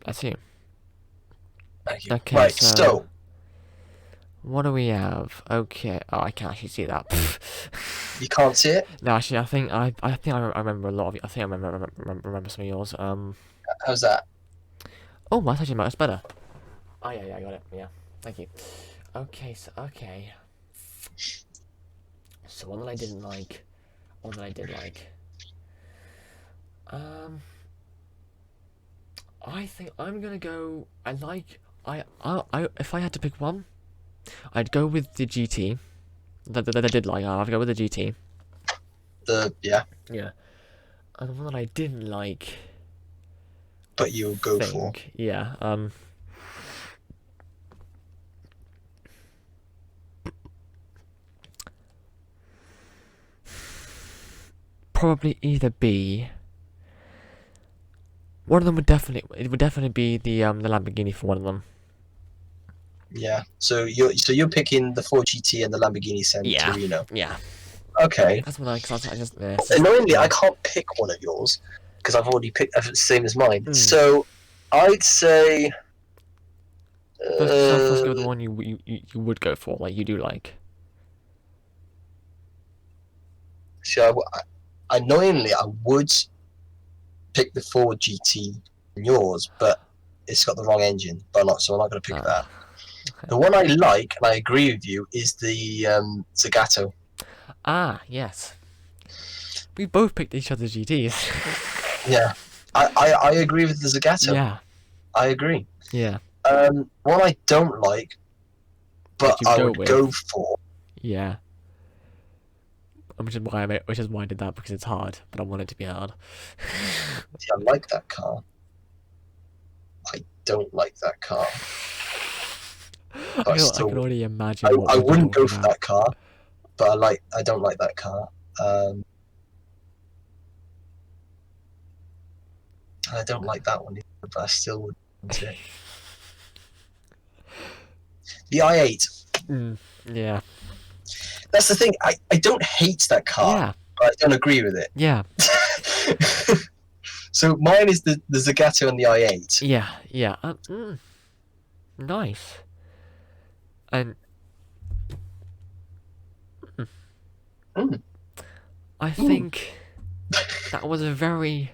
I see. Thank you. Okay, Right, so what do we have? Okay. Oh, I can't actually see that. you can't see it? No, actually, I think I remember a lot of. I think I remember some of yours. How's that? Oh, that's actually much better. Oh yeah, I got it. Yeah, thank you. Okay, so one that I didn't like, one that I did like. I think I'm gonna go. If I had to pick one, I'd go with the GT. That I did like. I'd go with the GT. Yeah. Yeah. And the one that I didn't like. But you'll go for. Yeah. Probably either be. One of them would definitely be the Lamborghini for one of them. Yeah. So you're picking the Ford GT and the Lamborghini Centurino. Yeah. Okay. That's what I just. Annoyingly, I can't pick one of yours because I've already picked the same as mine. So I'd say. Let's go with the one you would go for, like you do like. So annoyingly, I would pick the Ford GT in yours, but it's got the wrong engine. But so I'm not going to pick that. Okay. The one I like, and I agree with you, is the Zagato. Ah, yes. We both picked each other's GTs. Yeah, I agree with the Zagato. Yeah, I agree. Yeah. One I don't like, but I would go for. Yeah. Which is why I did that, because it's hard, but I want it to be hard. See, I like that car. I don't like that car. I can already imagine. I wouldn't go for that car, but I don't like that car. I don't like that one either, but I still would want it. The i8. Yeah. That's the thing. I don't hate that car. Yeah. But I don't agree with it. Yeah. So mine is the Zagato and the i8. Yeah. Nice. And I think that was a very.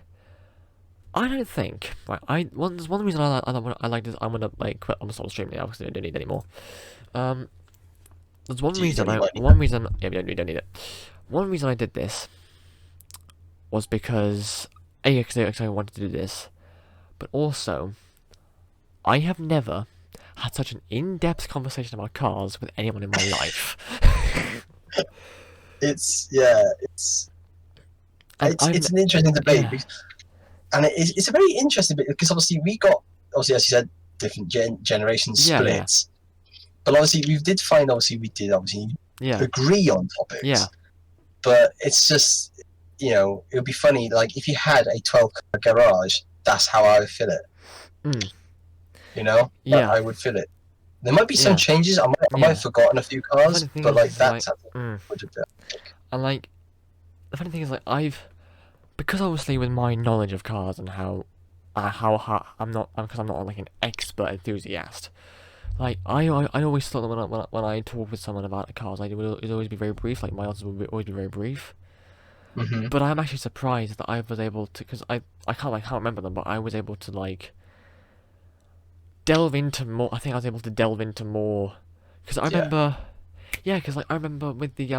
I don't think. Right. One reason I like this. I'm gonna quit on the solo stream now because I don't need it anymore. There's one reason yeah, we don't need it. One reason I did this was because because I wanted to do this, but also I have never had such an in-depth conversation about cars with anyone in my life. It's an interesting debate, and it's a very interesting bit because obviously as you said, different generation splits. But obviously we did agree on topics. Yeah. But it's just, it would be funny, like, if you had a 12-car garage, that's how I would fill it. Yeah. I would fill it. There might be some changes. I might have forgotten a few cars, but that's how it would have been. And the funny thing is, because obviously with my knowledge of cars and how I'm not an expert enthusiast. I always thought that when I talk with someone about cars, it would always be very brief. My answers would always be very brief. Mm-hmm. But I'm actually surprised that I was able to, because I can't remember them, but I was able to delve into more. I think I was able to delve into more, because I remember, I remember with the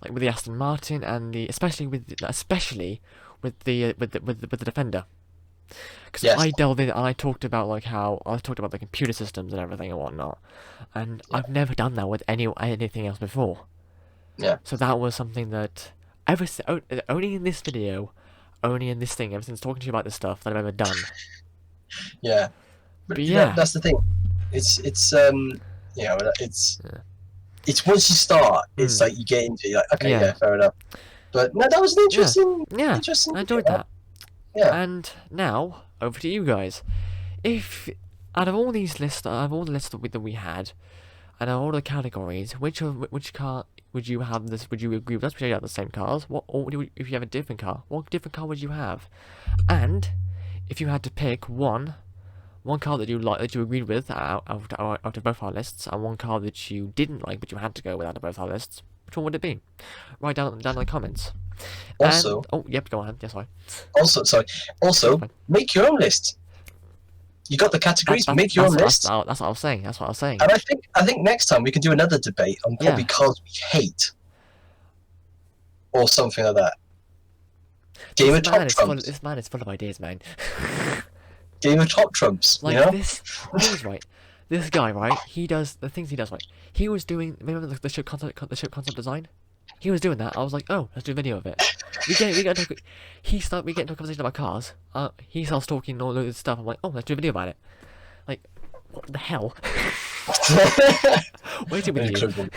with the Aston Martin and especially with the Defender. Because Yes. I delved in and I talked about like how I talked about the computer systems and everything and whatnot, and I've never done that with anything else before. Yeah. So that was something that only in this video, only in this thing, ever since talking to you about this stuff that I've ever done. Yeah. But yeah, that's the thing. It's you know, it's once you start, it's like you get into it, you're like, okay, yeah, fair enough. But no, that was an interesting interesting I enjoyed video, that. Yeah. And now over to you guys. If out of all these lists, out of all the lists that we had, and out of all the categories, which car would you have this? Would you agree with us? Would you have the same cars? What, or if you have a different car, what different car would you have? And if you had to pick one car that you like, that you agreed with out of both our lists, and one car that you didn't like but you had to go with out of both our lists, which one would it be? Write down in the comments. Also, and, oh yep, go on. Yeah, sorry. Also, make your own list. You got the categories. Make your own list. That's what I was saying. That's what I was saying. And I think next time we can do another debate on probably cars we hate, or something like that. Game of top trumps. This man is full of ideas, man. Game of top trumps. Like you know? this is right. This guy, right? He does the things he does, right? He was doing. Remember the ship concept design? He was doing that. I was like, oh, let's do a video of it. We get into a conversation about cars. He starts talking all this stuff. I'm like, oh, let's do a video about it. Like, what the hell? Waiting with you.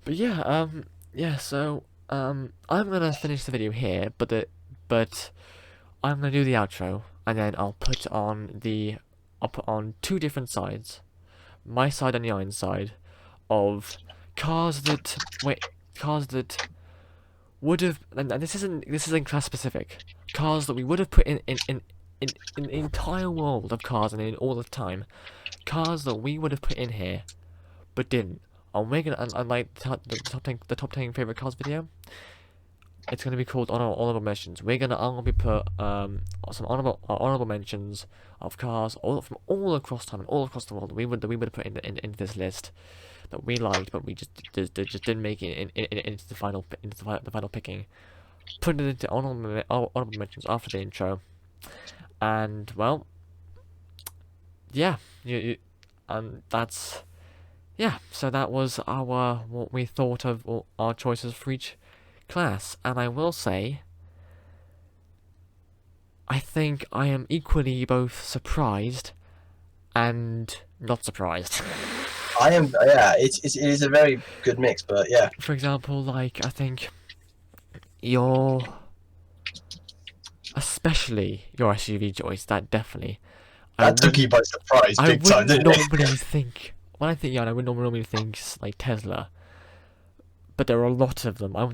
But yeah, So, I'm gonna finish the video here, but I'm gonna do the outro, and then I'll put on two different sides, my side and the iron side, of cars that would have, and this isn't class specific, cars that we would have put in the entire world of cars and in all the time, cars that we would have put in here, but didn't. I'm making like the top 10 favorite cars video. It's gonna be called honorable mentions. I'm gonna be put some honorable mentions of cars from all across time and all across the world that we would have put into this list, that we liked, but we just didn't make it into the final picking. Put it into honorable mentions after the intro, and well, yeah, and that's So that was what we thought of our choices for each class, and I will say, I think I am equally both surprised and not surprised. I am, it is a very good mix, but yeah. For example, like, I think especially your SUV choice, that definitely. That took you by surprise, big time, didn't it? I would normally think, when I think I would normally think, like, Tesla. But there are a lot of them. But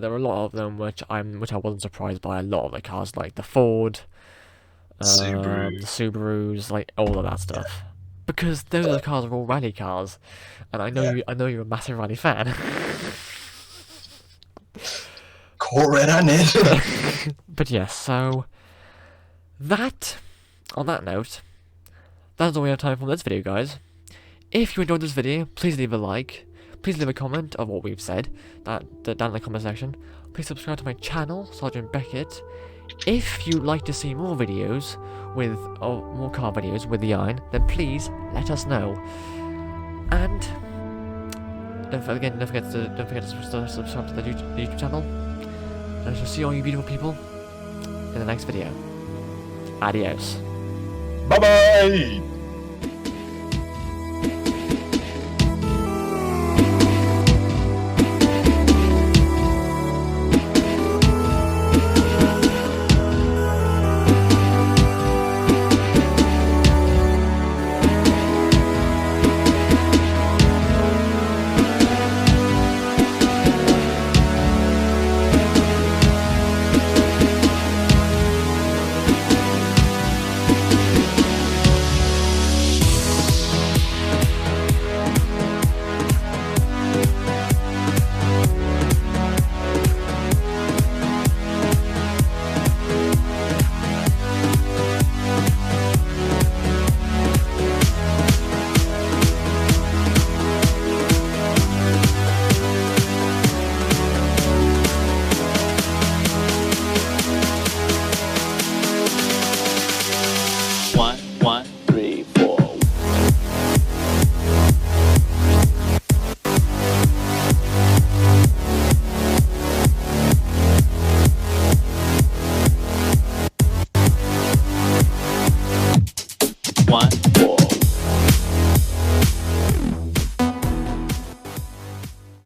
there are a lot of them which I wasn't surprised by. A lot of the cars, like the Ford, the Subarus, like all of that stuff. Yeah. Because those cars are all rally cars, and I know you're a massive rally fan. Caught red-handed. But yes, so on that note, that's all we have time for this video, guys. If you enjoyed this video, please leave a like. Please leave a comment of what we've said down in the comment section. Please subscribe to my channel, Sergeant Beckett. If you'd like to see more videos more car videos with the iron, then please let us know. And don't forget to subscribe to the YouTube channel. And I shall see all you beautiful people in the next video. Adios. Bye bye.